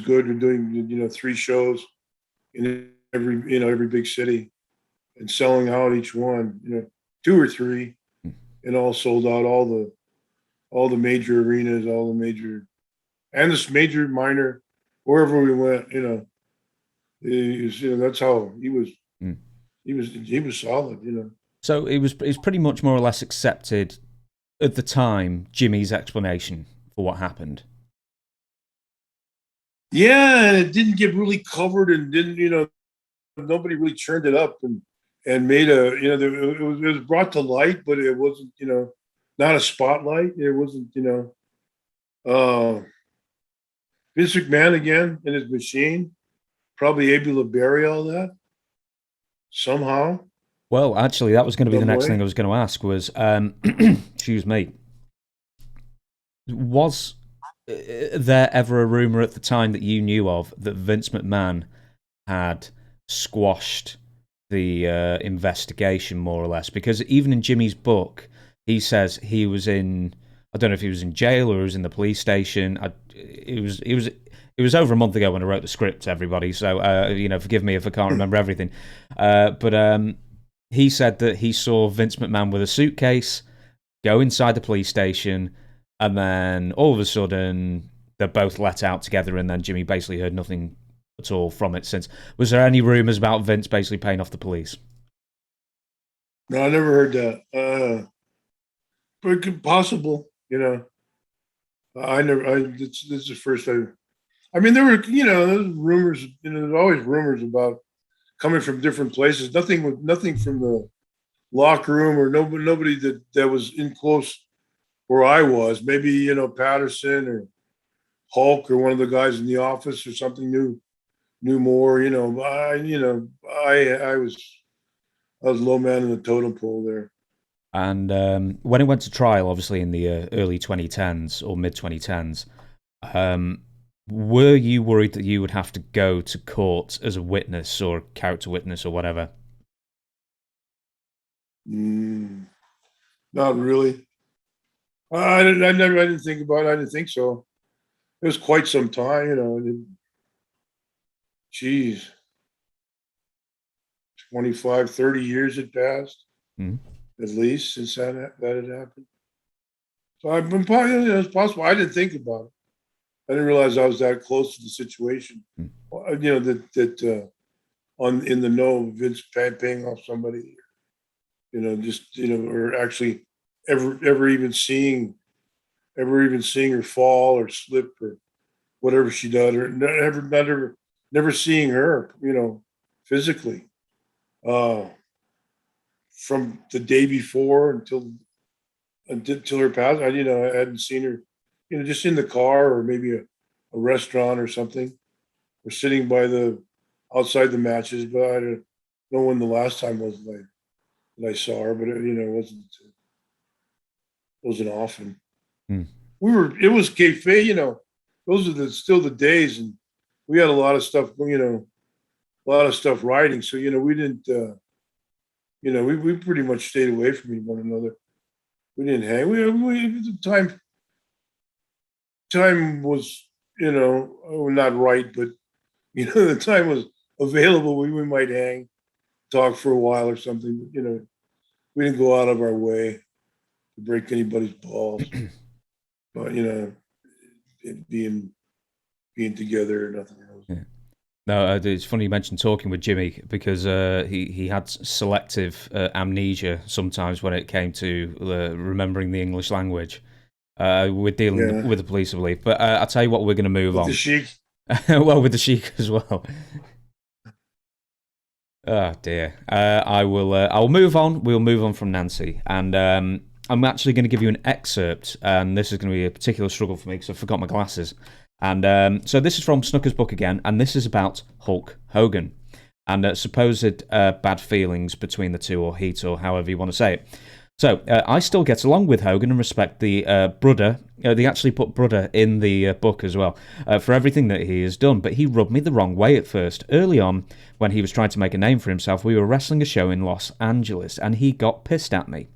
good. We're doing 3 shows in every big city, and selling out each one. 2 or 3, and all sold out. All the major arenas, all the major, and this major, minor, wherever we went. That's how he was. He was solid. So it was pretty much more or less accepted at the time, Jimmy's explanation for what happened. Yeah, and it didn't get really covered, and didn't nobody really churned it up and made it was brought to light, but it wasn't not a spotlight. It wasn't Vince McMahon again in his machine, probably able to bury all that somehow. Well, actually, that was going to be the next thing I was going to ask was, excuse me, was there ever a rumor at the time that you knew of that Vince McMahon had squashed the investigation, more or less? Because even in Jimmy's book, he says he was in, I don't know if he was in jail or he was in the police station. It was over a month ago when I wrote the script, everybody, so forgive me if I can't remember everything. But he said that he saw Vince McMahon with a suitcase go inside the police station, and then all of a sudden they're both let out together, and then Jimmy basically heard nothing at all from it since. Was there any rumors about Vince basically paying off the police? No, I never heard that. But possible, I never. This is the first time. I mean, there were, there's rumors. There's always rumors about coming from different places. Nothing from the locker room or nobody that was in close where I was. Maybe Patterson or Hulk or one of the guys in the office or something knew more. I was low man in the totem pole there. And when it went to trial, obviously in the early 2010s or mid 2010s, were you worried that you would have to go to court as a witness or character witness or whatever? Not really. I didn't think about it. I didn't think so. It was quite some time, geez, 25, 30 years had passed, at least, since that had happened. So I've been probably, it's possible. I didn't think about it. I didn't realize I was that close to the situation. That in the know, Vince paying off somebody, or actually ever even seeing her fall or slip or whatever she did, or never seeing her, physically, from the day before until her pass. I hadn't seen her, just in the car or maybe a restaurant or something, or sitting by outside the matches. But I don't know when the last time was that I saw her, but it wasn't Wasn't often. Hmm. It was kayfabe, you know. Those are still the days, and we had a lot of stuff, you know, a lot of stuff writing. So, you know, we didn't, we pretty much stayed away from one another. We didn't hang. The time was, you know, not right, but you know, the time was available. We might hang, talk for a while or something. But, you know, we didn't go out of our way to break anybody's balls. But you know, being together, nothing else. Yeah. No, it's funny you mentioned talking with Jimmy because he had selective amnesia sometimes when it came to remembering the English language. We're dealing with the police, I believe. But I'll tell you what, we're going to move on. The Sheik. Well, with the Sheik as well. Oh dear. I'll move on. We'll move on from Nancy, and I'm actually going to give you an excerpt, and this is going to be a particular struggle for me because I forgot my glasses. And so this is from Snuka's book again, and this is about Hulk Hogan and supposed bad feelings between the two, or heat, or however you want to say it. So I still get along with Hogan and respect the brother. They actually put brother in the book as well for everything that he has done. But he rubbed me the wrong way at first. Early on, when he was trying to make a name for himself, we were wrestling a show in Los Angeles, and he got pissed at me.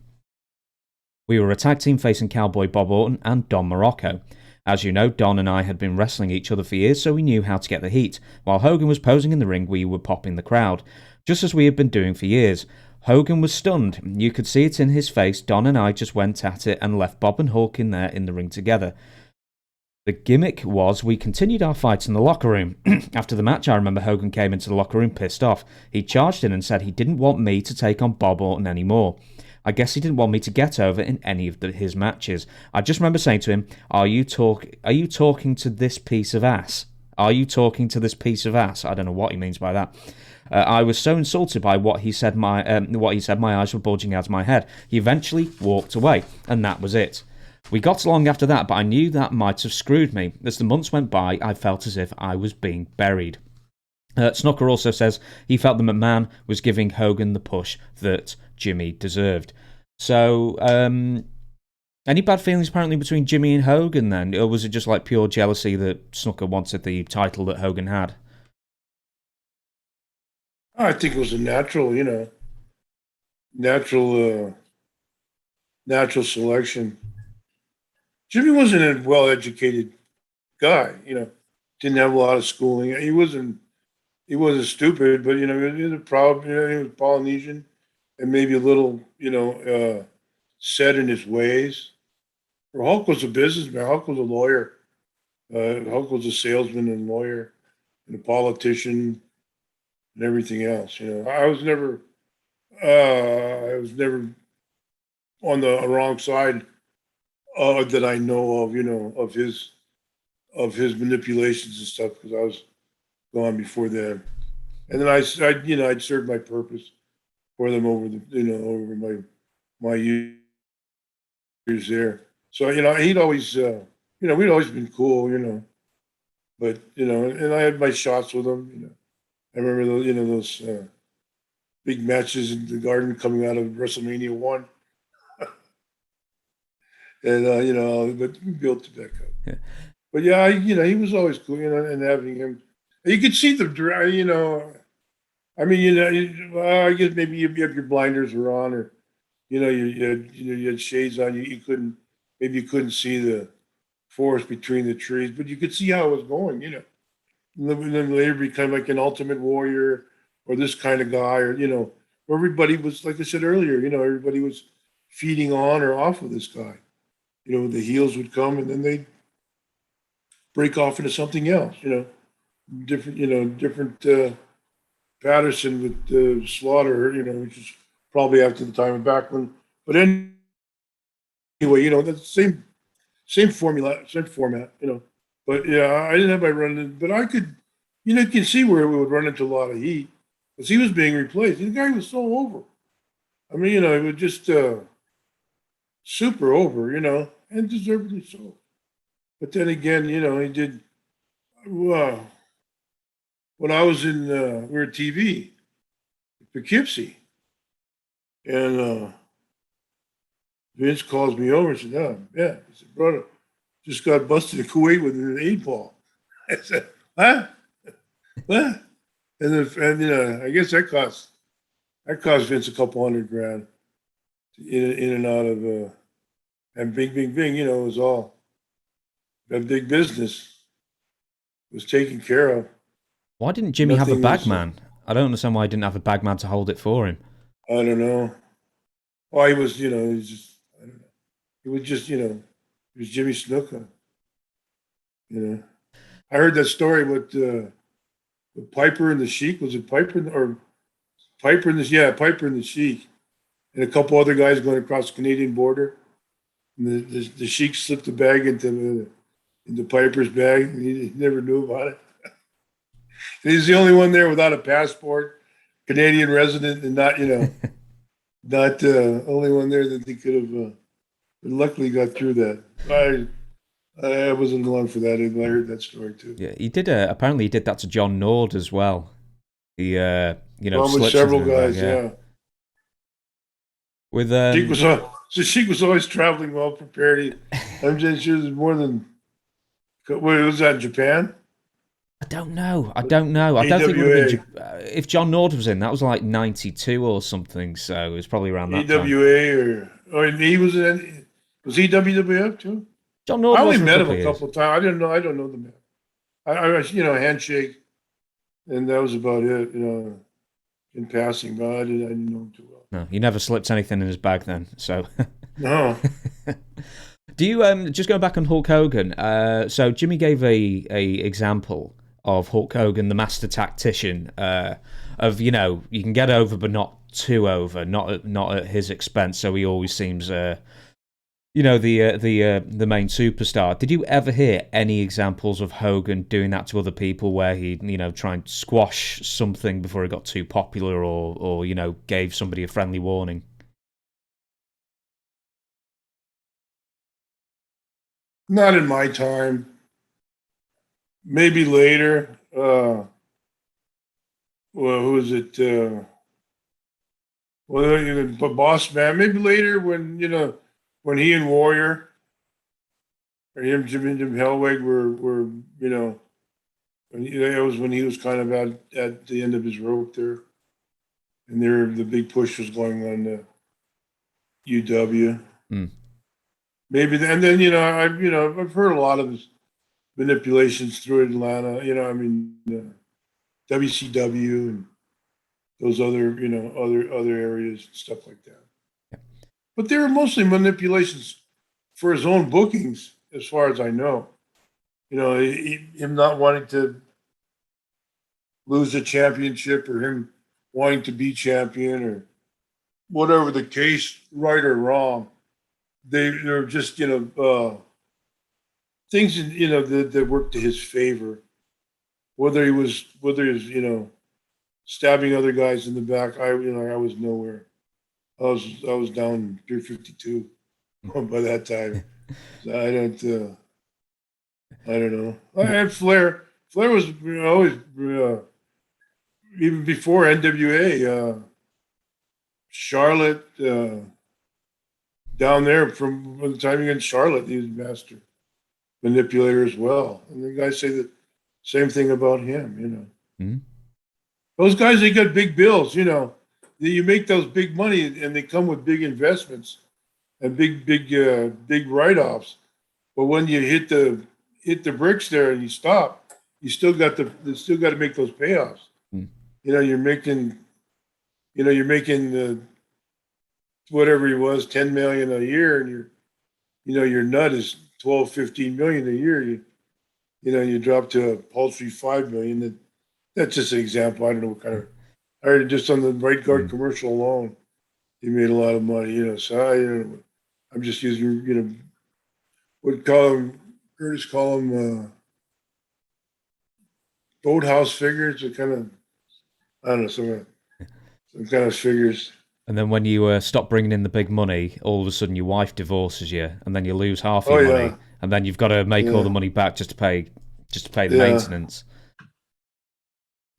We were a tag team facing Cowboy Bob Orton and Don Muraco. As you know, Don and I had been wrestling each other for years, so we knew how to get the heat. While Hogan was posing in the ring, we were popping the crowd, just as we had been doing for years. Hogan was stunned. You could see it in his face. Don and I just went at it and left Bob and Hulk in there in the ring together. The gimmick was we continued our fights in the locker room. After the match, I remember Hogan came into the locker room pissed off. He charged in and said he didn't want me to take on Bob Orton anymore. I guess he didn't want me to get over in any of his matches. I just remember saying to him, Are you talking to this piece of ass? Are you talking to this piece of ass? I don't know what he means by that. I was so insulted by what he said. My eyes were bulging out of my head. He eventually walked away, and that was it. We got along after that, but I knew that might have screwed me. As the months went by, I felt as if I was being buried. Snuka also says he felt that McMahon was giving Hogan the push that Jimmy deserved. So, any bad feelings apparently between Jimmy and Hogan then? Or was it just like pure jealousy that Snuka wanted the title that Hogan had? I think it was a natural, you know, natural selection. Jimmy wasn't a well-educated guy, you know, didn't have a lot of schooling. He wasn't stupid, but, you know, he was proud, you know, he was Polynesian and maybe a little, you know, set in his ways. Or Hulk was a businessman. Hulk was a lawyer. Hulk was a salesman and lawyer and a politician and everything else. You know, I was never on the wrong side that I know of. You know, of his manipulations and stuff, because I was gone before them. And then I'd served my purpose for them over my years there. So, you know, he'd always, we'd always been cool, you know. But, you know, and I had my shots with him, you know. I remember those big matches in the Garden coming out of WrestleMania 1. And, but we built it back up. Yeah. But yeah, he was always cool, you know, and having him, you could see the, you know, I mean, you know, I guess maybe you have your blinders were on, or, you know, you had shades on, you couldn't see the forest between the trees, but you could see how it was going, you know. And then later become like an Ultimate Warrior or this kind of guy, or, you know, everybody was, like I said earlier, you know, everybody was feeding on or off of this guy. You know, the heels would come and then they'd break off into something else, you know, different Patterson with Slaughter, you know, which is probably after the time of Backlund. But anyway, you know, that's the same formula, same format, you know. But yeah, I didn't have my run-in, but I could, you know, you can see where we would run into a lot of heat because he was being replaced. The guy was so over. I mean, you know, he was just super over, you know, and deservedly so. But then again, you know, he did. When I was in, we were TV, Poughkeepsie, and Vince calls me over and said, "Oh, yeah." He said, "Brother, just got busted in Kuwait with an 8-ball." I said, "Huh? What?" And I guess that cost Vince a couple $100,000 in and out of and bing, it was all that big business was taken care of. Why didn't Jimmy have a Nothing was, bagman? I don't understand why he didn't have a bagman to hold it for him. I don't know. Well, he was, he was just, I don't know. He was just, he was Jimmy Snuka. I heard that story with Piper and the Sheik. Was it Piper or Piper and the Piper and the Sheik, and a couple other guys going across the Canadian border. And the Sheik slipped the bag into Piper's bag, and he never knew about it. He's the only one there without a passport, Canadian resident, and not only one there that they could have. Luckily, got through that. I wasn't the one for that. I heard that story too. Yeah, he did. Apparently, he did that to John Nord as well. He, with several guys. Yeah. With Sheik was always traveling well prepared. I'm just sure there's more than. What was that in Japan? I don't know. I don't think it would have been. If John Nord was in, that was like 92 or something. So it was probably around that EWA time. or he was in. Was he WWF too? John Nord. I only met him a couple of times. I don't know the man. I handshake, and that was about it. In passing, but I didn't know him too well. No, he never slipped anything in his bag then. So no. Do you just go back on Hulk Hogan? So Jimmy gave a example of Hulk Hogan, the master tactician, of you can get over but not too over, not at his expense. So he always seems the main superstar. Did you ever hear any examples of Hogan doing that to other people, where he try and squash something before it got too popular, or gave somebody a friendly warning? Not in my time. Maybe later. Who was it? Boss Man. Maybe later when he and Warrior, or him, Jim Hellwig were it was when he was kind of at the end of his rope there, and the big push was going on the UW. Maybe and then I've heard a lot of his manipulations through Atlanta. WCW and those other other areas and stuff like that. But they were mostly manipulations for his own bookings, as far as I know. Him not wanting to lose a championship, or him wanting to be champion, or whatever the case, right or wrong. They're just things that worked to his favor. Whether he was stabbing other guys in the back, I was nowhere. I was down Pier 52 by that time. So I don't know. I had Flair. Flair was always even before NWA. Charlotte. Down there from the time against Charlotte, he was a master manipulator as well. And the guys say the same thing about him, Mm-hmm. Those guys, they got big bills, You make those big money, and they come with big investments and big write-offs. But when you hit the bricks there and you stop, you still got to make those payoffs. Mm. You're making whatever he was, 10 million a year, and your nut is 12, 15 million a year. You drop to a paltry 5 million. That's just an example. I don't know what kind of. I heard just on the Right Guard commercial alone, he made a lot of money. So I'm just using would call him Curtis call him boathouse figures, or kind of, I don't know, some kind of figures. And then when you stop bringing in the big money, all of a sudden your wife divorces you, and then you lose half your money, and then you've got to make all the money back just to pay the maintenance.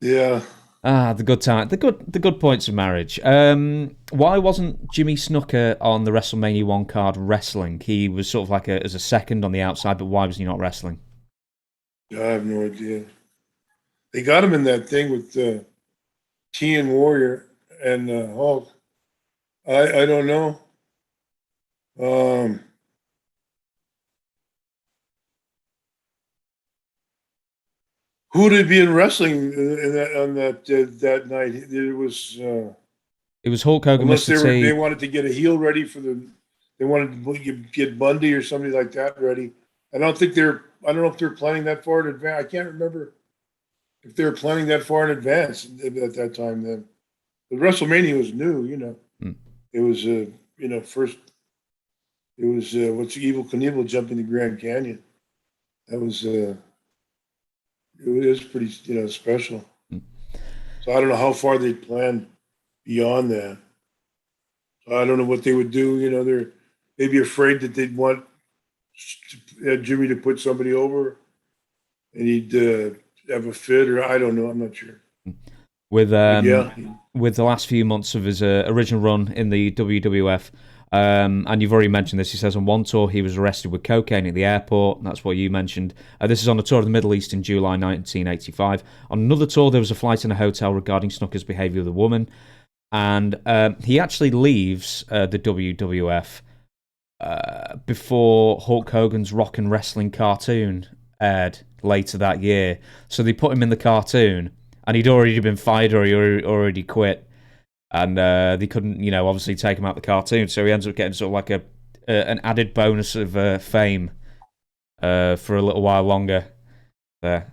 Yeah. The good time, the good points of marriage. Why wasn't Jimmy Snuka on the WrestleMania 1 card wrestling? He was sort of like as a second on the outside, but why was he not wrestling? I have no idea. They got him in that thing with T and Warrior and Hulk. I don't know. Who would it be in wrestling on that night? It was Hulk Hogan, unless Mr. T. they wanted to get a heel ready for they wanted to get Bundy or somebody like that ready. I don't know if they're planning that far in advance. I can't remember if they were planning that far in advance at that time then. But WrestleMania was new, It was first it was what's Evil Knievel jumping the Grand Canyon. That was it was pretty special. So I don't know how far they planned beyond that. So I don't know what they would do. They're maybe afraid that they'd want Jimmy to put somebody over, and he'd have a fit, or I don't know. I'm not sure. With the last few months of his original run in the WWF, and you've already mentioned this, he says on one tour he was arrested with cocaine at the airport. That's what you mentioned. This is on a tour of the Middle East in July 1985. On another tour, there was a flight in a hotel regarding Snuka's behaviour with a woman, and he actually leaves the WWF before Hulk Hogan's Rock and Wrestling cartoon aired later that year. So they put him in the cartoon, and he'd already been fired or he already quit. And they couldn't, obviously take him out of the cartoon. So he ends up getting sort of like an added bonus of fame for a little while longer there.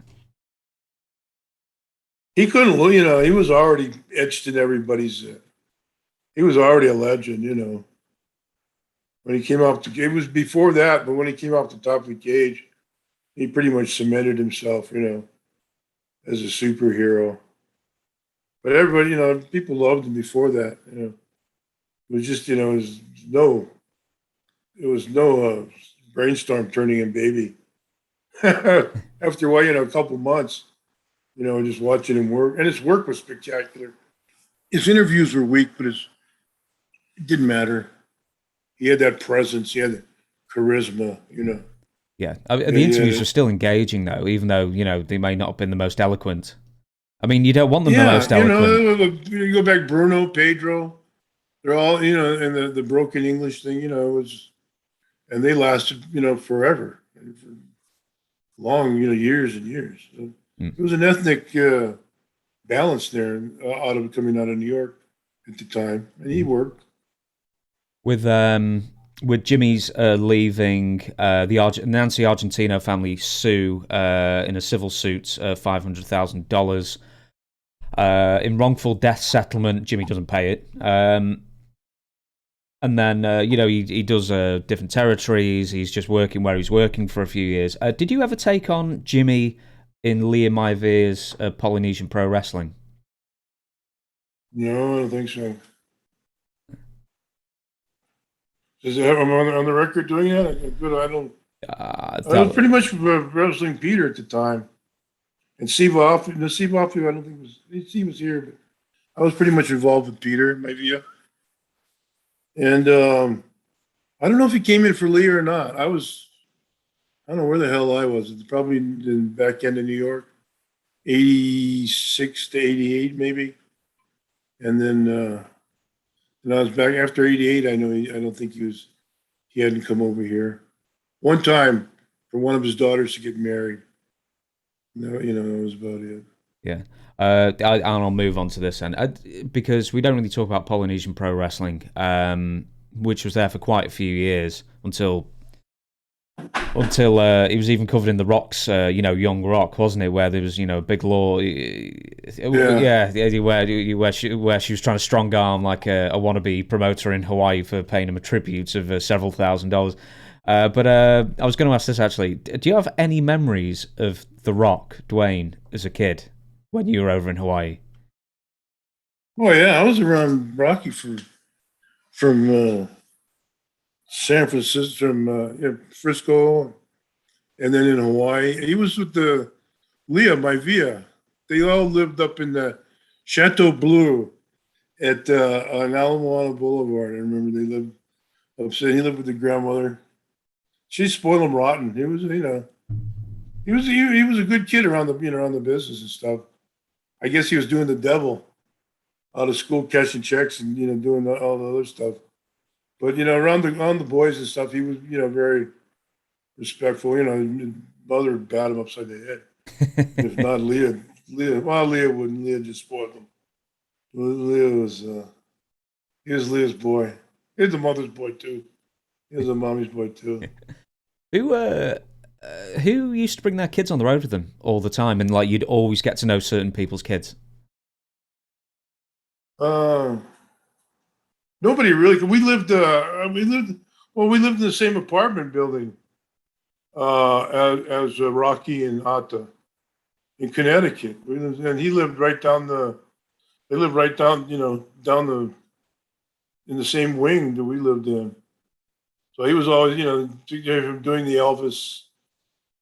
He couldn't, he was already etched in everybody's. He was already a legend, When he came off it was before that, but when he came off the top of the cage, he pretty much cemented himself, as a superhero. But everybody, people loved him before that. It was just, it was no brainstorm turning him baby. After a while, a couple months, just watching him work, and his work was spectacular. His interviews were weak, but it didn't matter. He had that presence. He had charisma. Yeah, the interviews were still engaging though, even though they may not have been the most eloquent. I mean, you don't want them the most eloquent. You go back, Bruno, Pedro, they're all, and the broken English thing, it was, and they lasted, forever, for long, years and years. So it was an ethnic balance there coming out of New York at the time, and he worked. With Jimmy's leaving, the Nancy Argentino family sue in a civil suit $500,000 in wrongful death settlement. Jimmy doesn't pay it, and then he does different territories. He's just working where he's working for a few years. Did you ever take on Jimmy in Liam Ivere's Polynesian Pro Wrestling? No, I don't think so. Does it have him on the record doing that? Good, I don't. I was pretty much wrestling Peter at the time, and Steve Offie. I don't think he was here, but I was pretty much involved with Peter, maybe. And I don't know if he came in for Lee or not. I don't know where the hell I was. It's probably in the back end of New York, 86 to 88 maybe, and then. And I was back after 88. I don't think he hadn't come over here. One time for one of his daughters to get married. No, that was about it. Yeah. I'll move on to this then, because we don't really talk about Polynesian Pro Wrestling, which was there for quite a few years until he was even covered in The Rock's, Young Rock, wasn't it? Where there was, a big law. Where she was trying to strong arm like a wannabe promoter in Hawaii for paying him a tribute of several $1,000s. But I was going to ask this actually. Do you have any memories of The Rock, Dwayne, as a kid when you were over in Hawaii? Oh yeah, I was around Rocky from San Francisco, from Frisco, and then in Hawaii. He was with the Leah Maivia. They all lived up in the Chateau Bleu at on Alamoana Boulevard. I remember they lived upstate. He lived with the grandmother. She spoiled him rotten. He was, he was a good kid around the business and stuff. I guess he was doing the devil out of school, cashing checks and doing all the other stuff. But around the boys and stuff, he was very respectful. His mother would bat him upside the head. If not Leah wouldn't. Leah just spoiled him. Leah was he was Leah's boy. He was a mother's boy too. He was a mommy's boy too. Who used to bring their kids on the road with them all the time, and like you'd always get to know certain people's kids? Nobody really. We lived in the same apartment building as Rocky and Atta in Connecticut. And he lived right down they lived right down, in the same wing that we lived in. So he was always, doing the Elvis.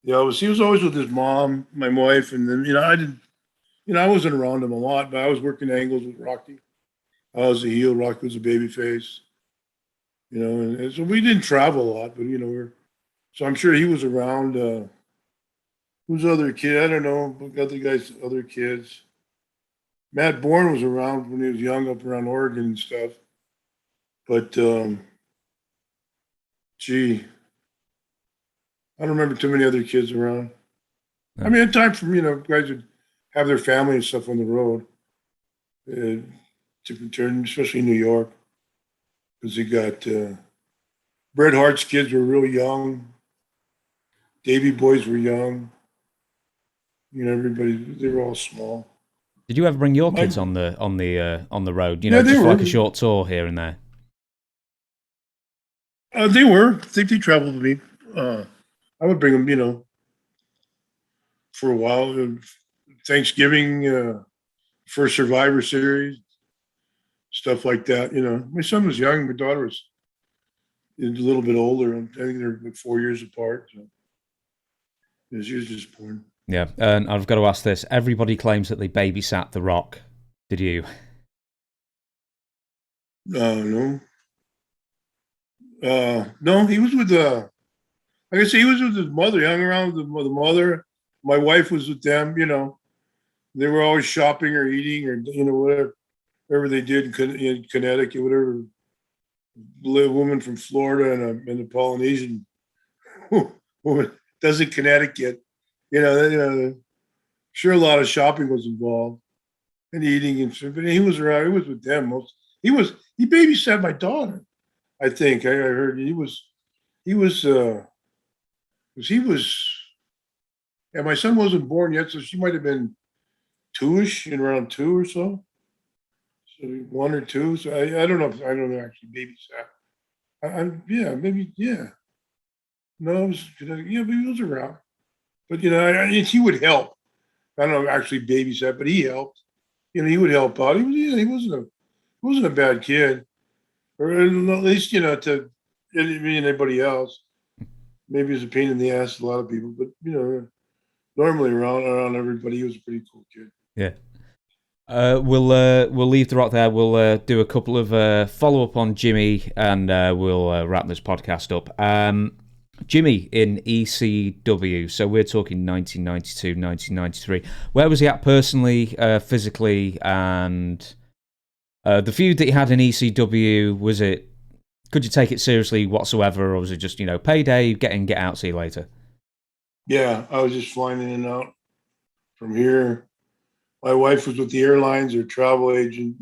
He was always with his mom, my wife, and then, I wasn't around him a lot, but I was working angles with Rocky. I was a heel, Rocky was a baby face. And so we didn't travel a lot, but, so I'm sure he was around. Who's the other kid? I don't know. Got the guy's other kids. Matt Bourne was around when he was young up around Oregon and stuff. But, I don't remember too many other kids around. No. I mean, at times, guys would have their family and stuff on the road. Different turn, especially in New York. Because you got Bret Hart's kids were real young. Davey boys were young. Everybody, they were all small. Did you ever bring your kids on the road? Yeah, just like a short tour here and there. They were. I think they traveled with me. I would bring them, for a while. Thanksgiving, for Survivor Series, stuff like that. My son was young. My daughter was a little bit older. I think they're like 4 years apart. So. Yeah, she was just born. Yeah, and I've got to ask this. Everybody claims that they babysat The Rock. Did you? No. No, he was with like I say, he was with his mother. He hung around with the mother. My wife was with them. They were always shopping or eating or whatever they did in Connecticut, whatever. Woman from Florida and a Polynesian woman does in Connecticut. Sure, a lot of shopping was involved and eating and stuff. But he was around. He was with them most. He babysat my daughter. I think I heard he was. And my son wasn't born yet, so she might have been two-ish, around 2 or so. So 1 or 2. So I don't know if I don't know actually babysat. Maybe. No, but he was around. But he would help. I don't know actually babysat, but he helped. He would help out. He wasn't a bad kid, or at least to anybody else. Maybe he was a pain in the ass to a lot of people, but normally around everybody, he was a pretty cool kid. Yeah. We'll leave The Rock there. We'll do a couple of follow up on Jimmy, and we'll wrap this podcast up. Jimmy in ECW, so we're talking 1992, 1993. Where was he at personally, physically, and the feud that he had in ECW, could you take it seriously whatsoever, or was it just, payday, get in, get out, see you later? Yeah, I was just flying in and out from here. My wife was with the airlines, her travel agent.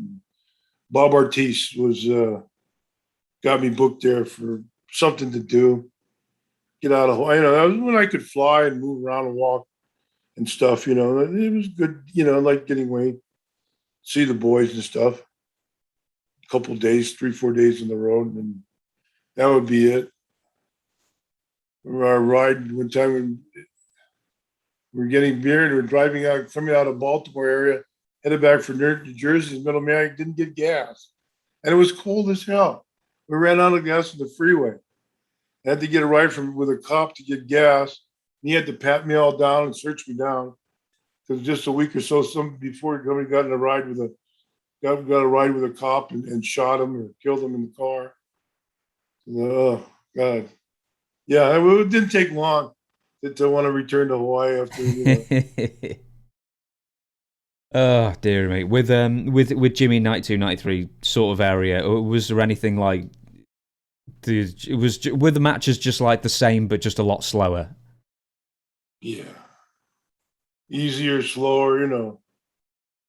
Bob Ortiz got me booked there for something to do. Get out of Hawaii. That was when I could fly and move around and walk and stuff. It was good. Like getting away, see the boys and stuff. A couple of days, 3-4 days on the road, and that would be it. Our ride one time, we were getting beer and we were driving out, coming out of Baltimore area, headed back for New Jersey. Middle man didn't get gas, and it was cold as hell. We ran out of gas on the freeway. I had to get a ride with a cop to get gas. He had to pat me all down and search me down. Because just a week or so before somebody got in a ride with a got a ride with a cop and shot him or killed him in the car. Oh God, yeah, it didn't take long to want to return to Hawaii after. Oh dear me. With Jimmy 92, 93 sort of area, was there anything like? Were the matches just like the same but just a lot slower? Yeah, easier, slower.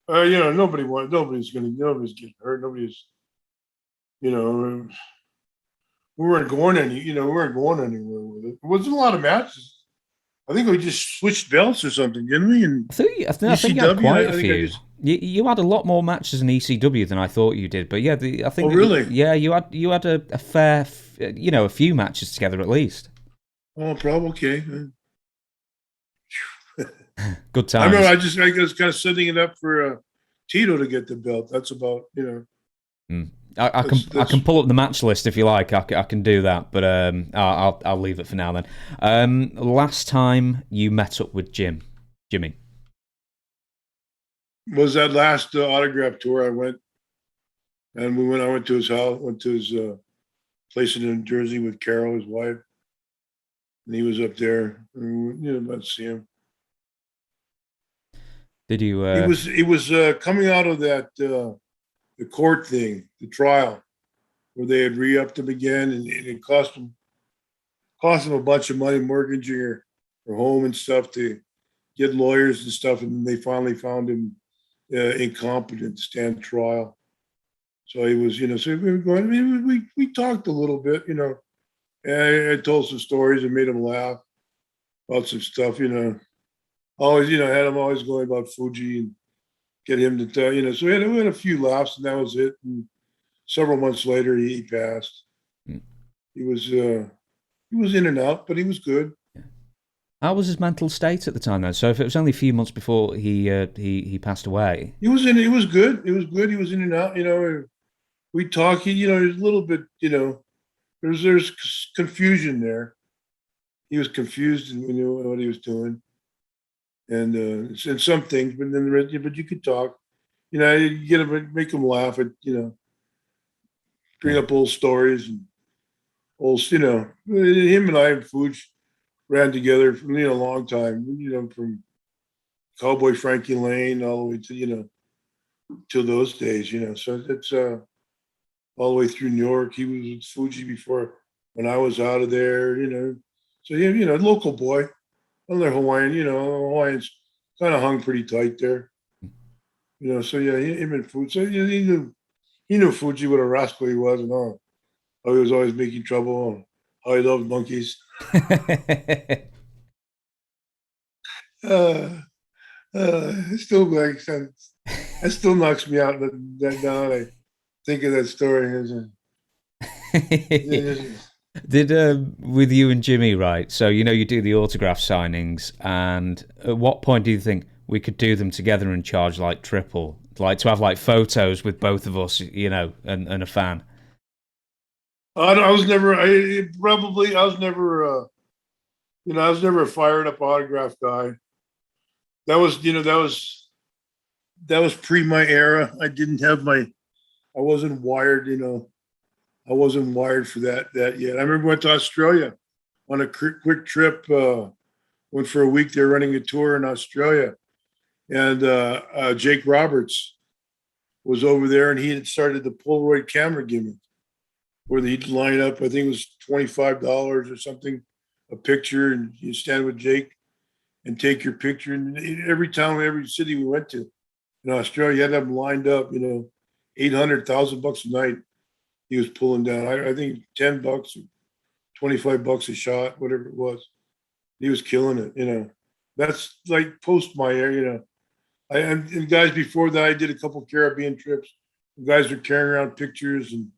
Nobody's getting hurt. You know, we weren't going anywhere with it. It wasn't a lot of matches. I think we just switched belts or something, didn't we? And I think you had quite a few. You had a lot more matches in ECW than I thought you did, but yeah, I think. Oh, really? Yeah, you had a fair, a few matches together at least. Oh, probably okay. Good times. I remember I was kind of setting it up for Tito to get the belt. That's about I can pull up the match list if you like. I can do that, but I'll leave it for now then. Last time you met up with Jimmy, was that last autograph tour I went, and I went to his house, went to his place in New Jersey with Carol, his wife, and he was up there. And about to see him. Did you? He was coming out of that. The court thing, the trial, where they had re-upped him again, and it cost him a bunch of money mortgaging her home and stuff to get lawyers and stuff, and they finally found him incompetent to stand trial. So he was, so we were going. We talked a little bit, and I told some stories and made him laugh about some stuff, Always, had him always going about Fuji and get him to tell, so we had a few laughs and that was it. And several months later, he passed. He was in and out, but he was good. How was his mental state at the time then? So if it was only a few months before he passed away, he was good. He was in and out. We talked. There's a little bit. There's confusion there. He was confused, and we knew what he was doing. And some things, but then the rest, but you could talk, you get him, make him laugh at, bring up old stories and old, him and I and Fuji ran together for a long time, from Cowboy Frankie Lane all the way to, till those days, so it's all the way through New York. He was with Fuji before when I was out of there, so yeah, local boy. Another Hawaiian, Hawaiians kind of hung pretty tight there, So yeah, him and Fuji. So he knew Fuji what a rascal he was, and how he was always making trouble, and how he loved monkeys. It still makes sense. It still knocks me out that now I think of that story. Did with you and Jimmy, right? So you do the autograph signings, and at what point do you think we could do them together and charge like triple, like to have like photos with both of us, and a fan? I was never a fired up autograph guy. That was pre my era. I wasn't wired, I wasn't wired for that yet. I remember went to Australia on a quick trip. Went for a week. They were running a tour in Australia, and Jake Roberts was over there, and he had started the Polaroid camera gimmick, where he'd line up. I think it was $25 or something a picture, and you stand with Jake and take your picture. And every city we went to in Australia, you had them lined up. $800,000 a night. He was pulling down. I think $10 or $25 a shot, whatever it was. He was killing it. That's like post my era. And guys before that, I did a couple Caribbean trips. Guys were carrying around pictures and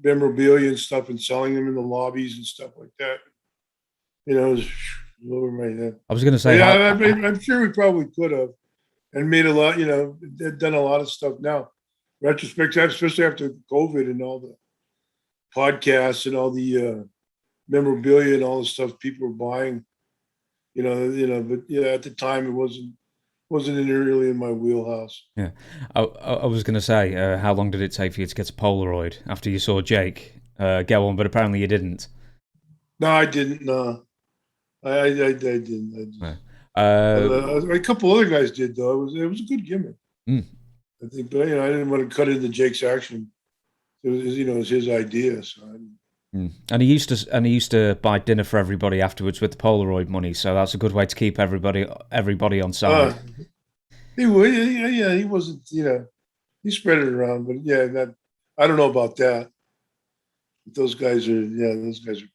memorabilia and stuff and selling them in the lobbies and stuff like that. It was over my head. I was going to say, I'm sure we probably could have, and made a lot. Done a lot of stuff now. Retrospect, especially after COVID and all the podcasts and all the memorabilia and all the stuff people were buying, but yeah, at the time it wasn't really in my wheelhouse. Yeah. I was going to say, how long did it take for you to get a Polaroid after you saw Jake go on, but apparently you didn't. No, I didn't. No, I didn't. No. A couple other guys did though. It was a good gimmick. Mm. I think, but I didn't want to cut into Jake's action. It was his idea. So And he used to buy dinner for everybody afterwards with the Polaroid money. So that's a good way to keep everybody on side. he would, yeah. He wasn't, he spread it around, but yeah, I don't know about that. Those guys are pretty good.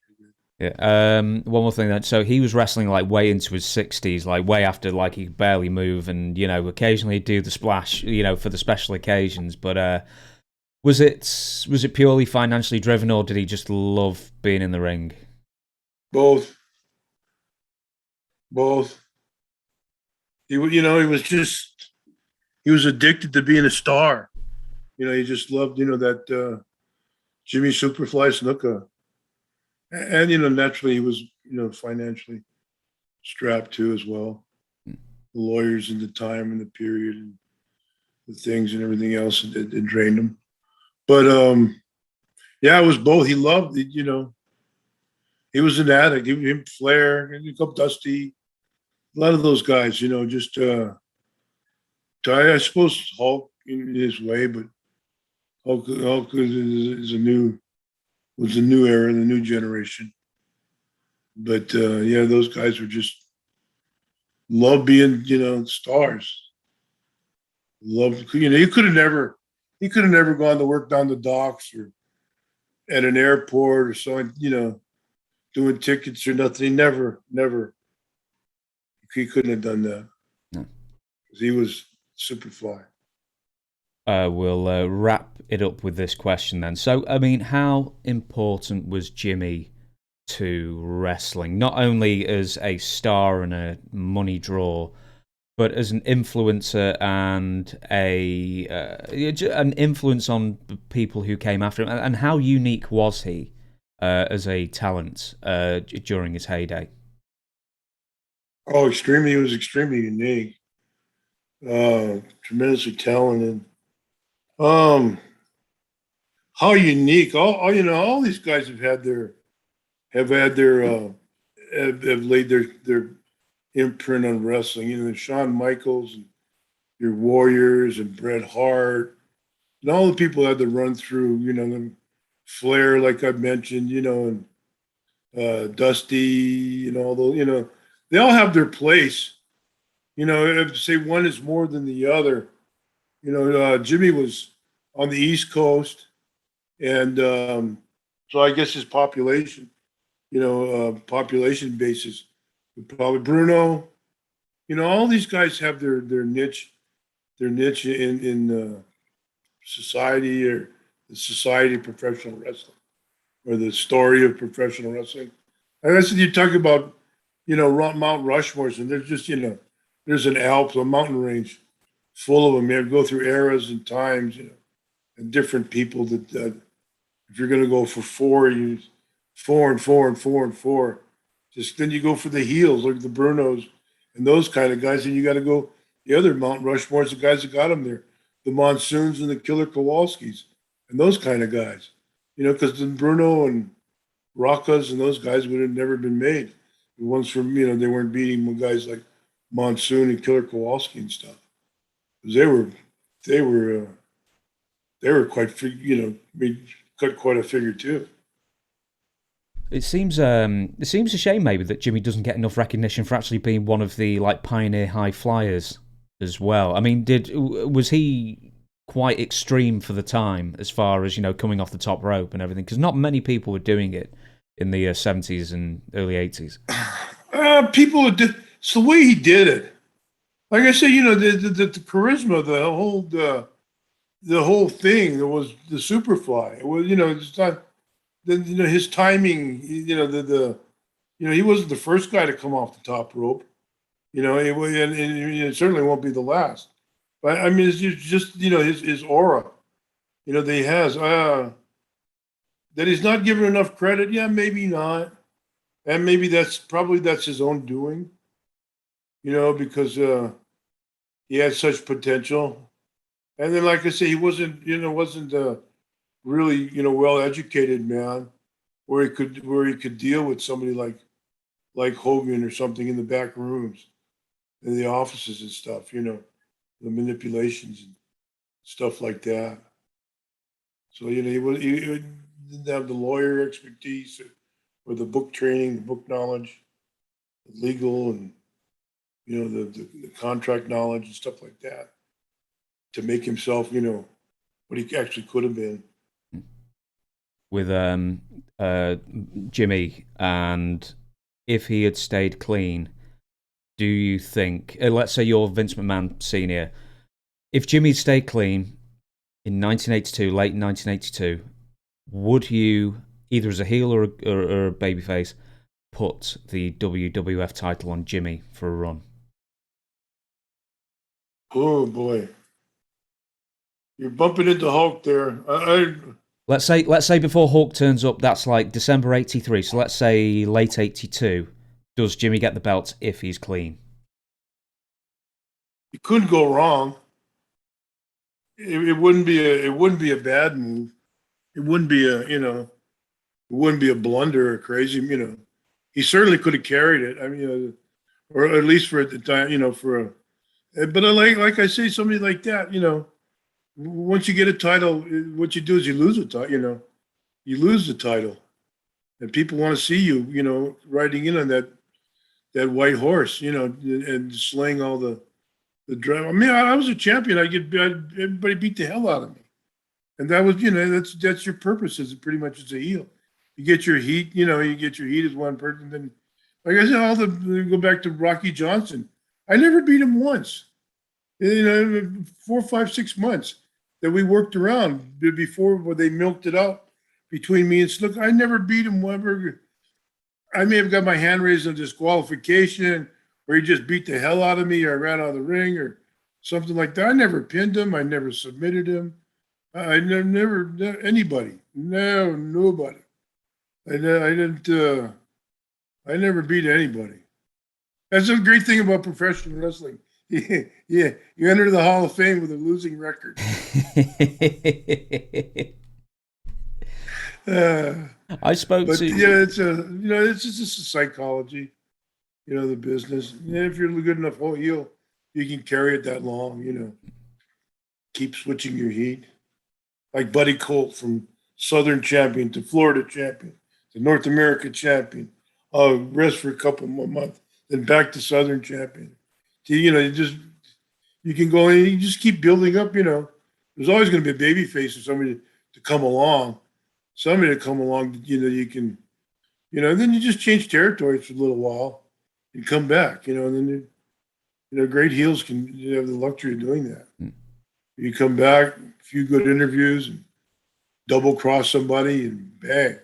Yeah. One more thing then. So he was wrestling like way into his 60s, like way after like he could barely move, and occasionally he'd do the splash, for the special occasions. But was it purely financially driven, or did he just love being in the ring? Both. He was addicted to being a star. He just loved that Jimmy Superfly Snuka. And naturally he was financially strapped too as well. The lawyers and the time and the period and the things and everything else it drained him. But yeah, it was both. He loved it, he was an addict. Him, Flair, and Dusty, a lot of those guys, just I suppose Hulk in his way, but Hulk is a new era, the new generation. But yeah, those guys were just love being, stars. Love, he could have never gone to work down the docks or at an airport or so, doing tickets or nothing. He never. He couldn't have done that. No. He was Superfly. We'll wrap it up with this question then. So, I mean, how important was Jimmy to wrestling? Not only as a star and a money draw, but as an influencer and an influence on people who came after him. And how unique was he as a talent during his heyday? Oh, extremely. He was extremely unique. Tremendously talented. How unique! All these guys have laid their imprint on wrestling. Shawn Michaels, and your Warriors, and Bret Hart, and all the people had to run through. Flair, like I mentioned, and Dusty, all those. They all have their place. If say one is more than the other. Jimmy was on the East Coast, and so I guess his population basis would probably Bruno. All these guys have their niche in society, or the society of professional wrestling, or the story of professional wrestling. And that's what you talk about, Mount Rushmores, and there's just there's an Alps, a mountain range full of them. You have to go through eras and times, and different people that if you're going to go for four and four, just then you go for the heels, like the Brunos and those kind of guys. And you got to go the other Mount Rushmores, the guys that got them there, the Monsoons and the Killer Kowalskis and those kind of guys, because the Bruno and Rockas and those guys would have never been made. The ones from, they weren't beating guys like Monsoon and Killer Kowalski and stuff. They were quite, cut quite a figure too. It seems a shame maybe that Jimmy doesn't get enough recognition for actually being one of the pioneer high flyers as well. I mean, was he quite extreme for the time as far as coming off the top rope and everything? Because not many people were doing it in the 70s and early 80s. People did. It's the way he did it. Like I said, the charisma, the whole thing. There was the Superfly. It was, it's not. His timing. He wasn't the first guy to come off the top rope. And it certainly won't be the last. But I mean, it's just his aura. That he has. That he's not given enough credit. Yeah, maybe not. And maybe that's his own doing. Because he had such potential. And then, like I say, he wasn't a really, well-educated man where he could deal with somebody like Hogan or something in the back rooms, in the offices and stuff, the manipulations and stuff like that. So, he didn't have the lawyer expertise or the book training, the book knowledge, the legal and, the contract knowledge and stuff like that to make himself, what he actually could have been. With Jimmy, and if he had stayed clean, do you think, let's say you're Vince McMahon Sr., if Jimmy stayed clean in 1982, late 1982, would you, either as a heel or a babyface, put the WWF title on Jimmy for a run? Oh boy, you're bumping into Hulk there. Let's say before Hulk turns up, that's like December 83. So let's say late 82. Does Jimmy get the belt if he's clean? You couldn't go wrong. It wouldn't be a bad move. It wouldn't be a blunder or crazy. He certainly could have carried it. I mean, or at least for at the time, but like I say, somebody like that, once you get a title, what you do is you lose a title. You lose the title, and people want to see you, riding in on that white horse, and slaying all the drama. I mean, I was a champion. Everybody beat the hell out of me, and that was, that's your purpose as pretty much as a heel. You get your heat, you get your heat as one person. Then, like I said, go back to Rocky Johnson. I never beat him once. 4, 5, 6 months that we worked around before where they milked it out between me and Snuka. I never beat him ever. I may have got my hand raised on disqualification, or he just beat the hell out of me, or I ran out of the ring, or something like that. I never pinned him. I never submitted him. I never anybody. No, nobody. I didn't. I never beat anybody. That's the great thing about professional wrestling. Yeah, you enter the Hall of Fame with a losing record. I spoke to. It's just a psychology. The business. If you're a good enough heel, you can carry it that long. Keep switching your heat, like Buddy Colt from Southern champion to Florida champion to North America champion. Rest for a couple more months, then back to Southern champion. You can go and you just keep building up. There's always going to be a baby face or somebody to come along. Somebody to come along. You can. Then you just change territories for a little while and come back. And then great heels can have the luxury of doing that. You come back, a few good interviews, and double cross somebody, and bang,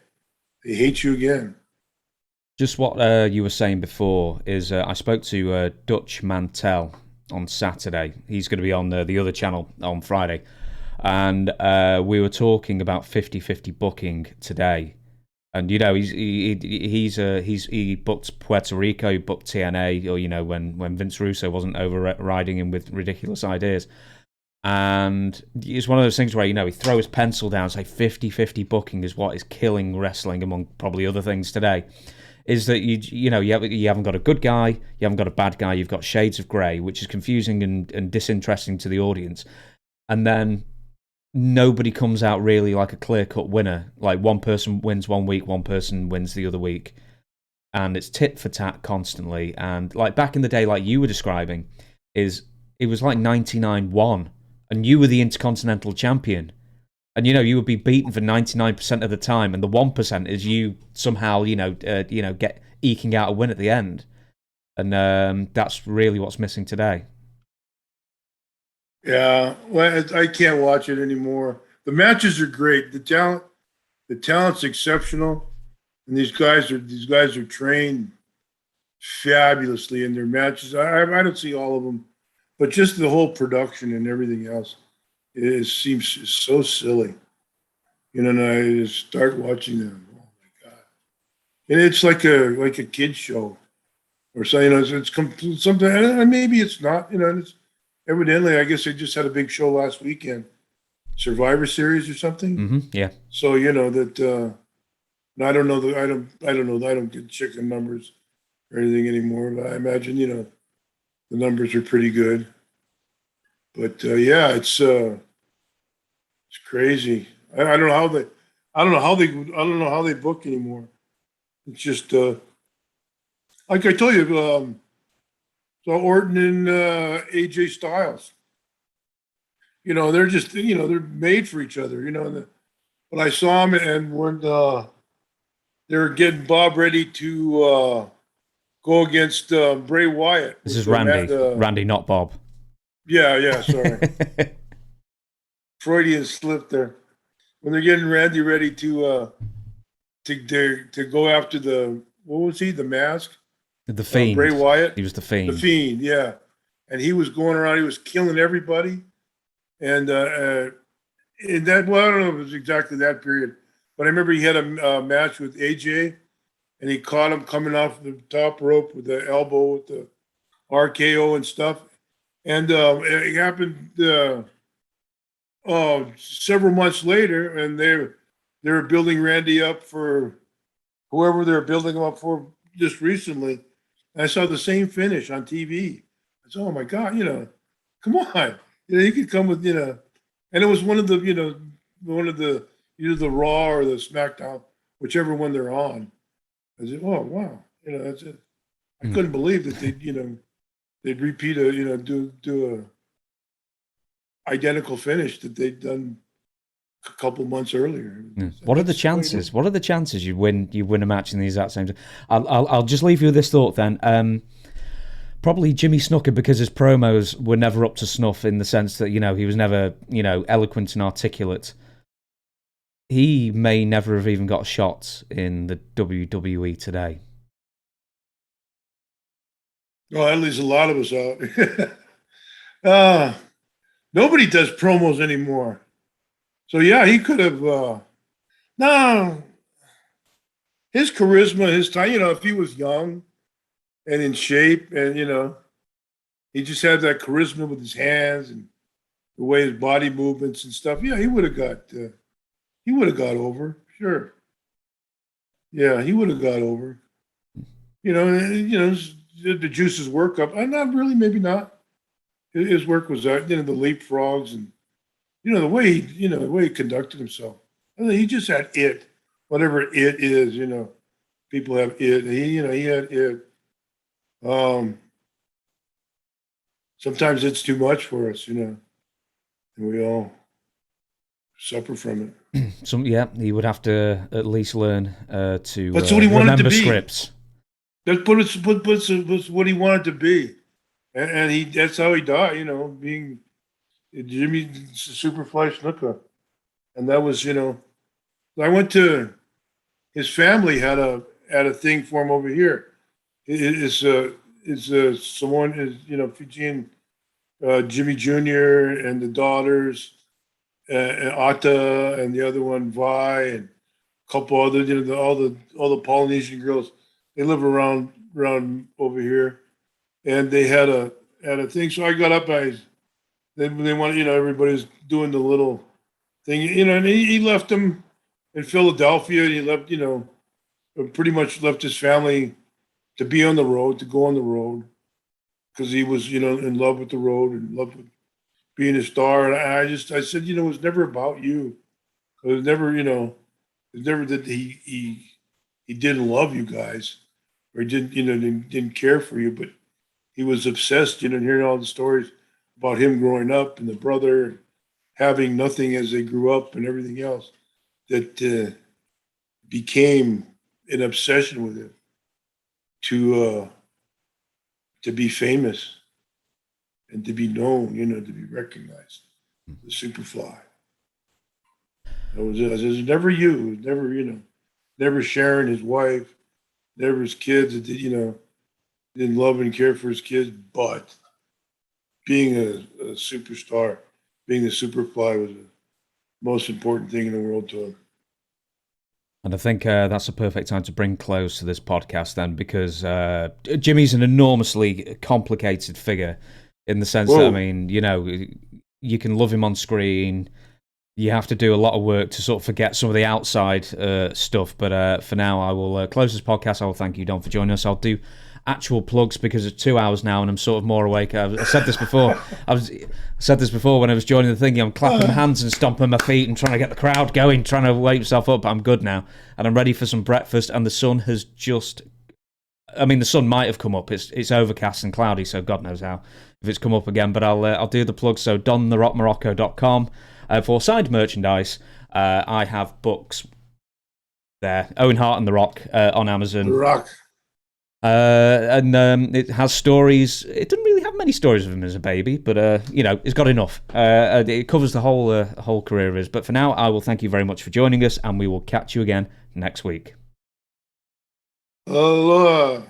they hate you again. Just what you were saying before is I spoke to Dutch Mantell on Saturday. He's going to be on the other channel on Friday. And we were talking about 50-50 booking today. And, he booked Puerto Rico, he booked TNA, or, when Vince Russo wasn't overriding him with ridiculous ideas. And it's one of those things where, he throw his pencil down and say 50-50 booking is what is killing wrestling, among probably other things today. Is that you haven't got a good guy, you haven't got a bad guy, you've got shades of grey, which is confusing and disinteresting to the audience. And then nobody comes out really like a clear-cut winner. Like one person wins one week, one person wins the other week. And it's tit for tat constantly. And like back in the day, like you were describing, it was like 99-1. And you were the Intercontinental Champion. And, you would be beaten for 99% of the time, and the 1% is you somehow, get eking out a win at the end. And that's really what's missing today. Yeah, well, I can't watch it anymore. The matches are great. The talent's exceptional, and these guys are trained fabulously in their matches. I don't see all of them, but just the whole production and everything else. It seems so silly, and I just start watching them. Oh my god! And it's like a kid show, or so. It's something. And maybe it's not. evidently, I guess they just had a big show last weekend, Survivor Series or something. Mm-hmm. Yeah. So that. I don't know. I don't get chicken numbers or anything anymore. But I imagine the numbers are pretty good. But yeah, it's crazy. I don't know how they book anymore. It's just like I told you. So Orton and AJ Styles. They're just they're made for each other. When I saw them and when they were getting Bob ready to go against Bray Wyatt. This is Randy. Randy, not Bob. Yeah, sorry. Freudian slip there. When they're getting Randy ready to go after what was he? The Mask? The Fiend. Bray Wyatt. He was the Fiend. The Fiend, yeah. And he was going around, he was killing everybody. And in that, well, I don't know if it was exactly that period, but I remember he had a match with AJ, and he caught him coming off the top rope with the elbow, with the RKO and stuff. And it happened several months later, and they were building Randy up for whoever they were building him up for just recently. And I saw the same finish on TV. I said, "Oh my God, come on, you could come with and it was one of the either the Raw or the SmackDown, whichever one they're on." I said, "Oh wow, that's it." I couldn't believe that they'd repeat do a identical finish that they'd done a couple months earlier. What are the chances? What are the chances you win a match in the exact same time? I'll just leave you with this thought then. Probably Jimmy Snuka, because his promos were never up to snuff in the sense that he was never eloquent and articulate. He may never have even got a shot in the WWE today. Well, that leaves a lot of us out. Nobody does promos anymore. So, yeah, he could have... no. His charisma, his time, if he was young and in shape and, he just had that charisma with his hands and the way his body movements and stuff. Yeah, he would have got over. Sure. Yeah, he would have got over. The juices work up. Not really, maybe not. His work was the leapfrogs and the way he conducted himself. He just had it, whatever it is. People have it. He had it. Sometimes it's too much for us, and we all suffer from it. He would have to at least learn to That's what he wanted remember to be. Scripts. That's what he wanted to be, and that's how he died. Being Jimmy Superfly Snuka, and that was I went to his family had a thing for him over here. It's someone Fijian Jimmy Jr. and the daughters, and Ata and the other one Vi and a couple other all the Polynesian girls. They live around over here, and they had a thing. So I got up. They wanted everybody's doing the little thing. And he left them in Philadelphia. And he left pretty much left his family to be on the road, to go on the road, because he was in love with the road and in love with being a star. And I said it was never about you. It was never that he didn't love you guys. Or he didn't care for you, but he was obsessed, hearing all the stories about him growing up and the brother having nothing as they grew up and everything else that became an obsession with him to be famous and to be known, to be recognized. The Superfly. It was never you. It was never, never Sharon, his wife. Never his kids, didn't love and care for his kids, but being a superstar, being a Superfly was the most important thing in the world to him. And I think that's a perfect time to bring close to this podcast then, because Jimmy's an enormously complicated figure. in the sense that, I mean, you know, you can love him on screen. You have to do a lot of work to sort of forget some of the outside stuff. But for now, I will close this podcast. I will thank you, Don, for joining us. I'll do actual plugs because it's 2 hours now and I'm sort of more awake. I said this before. I said this before when I was joining the thing. I'm clapping my hands and stomping my feet and trying to get the crowd going, trying to wake myself up. But I'm good now and I'm ready for some breakfast. And the sun has just... I mean, the sun might have come up. It's overcast and cloudy, so God knows how if it's come up again. But I'll do the plug. So dontherockmorocco.com. For signed merchandise, I have books there. Owen, Hart and The Rock on Amazon. The Rock. And it has stories. It doesn't really have many stories of him as a baby, but you know, it's got enough. It covers the whole career of his. But for now, I will thank you very much for joining us, and we will catch you again next week. Allah.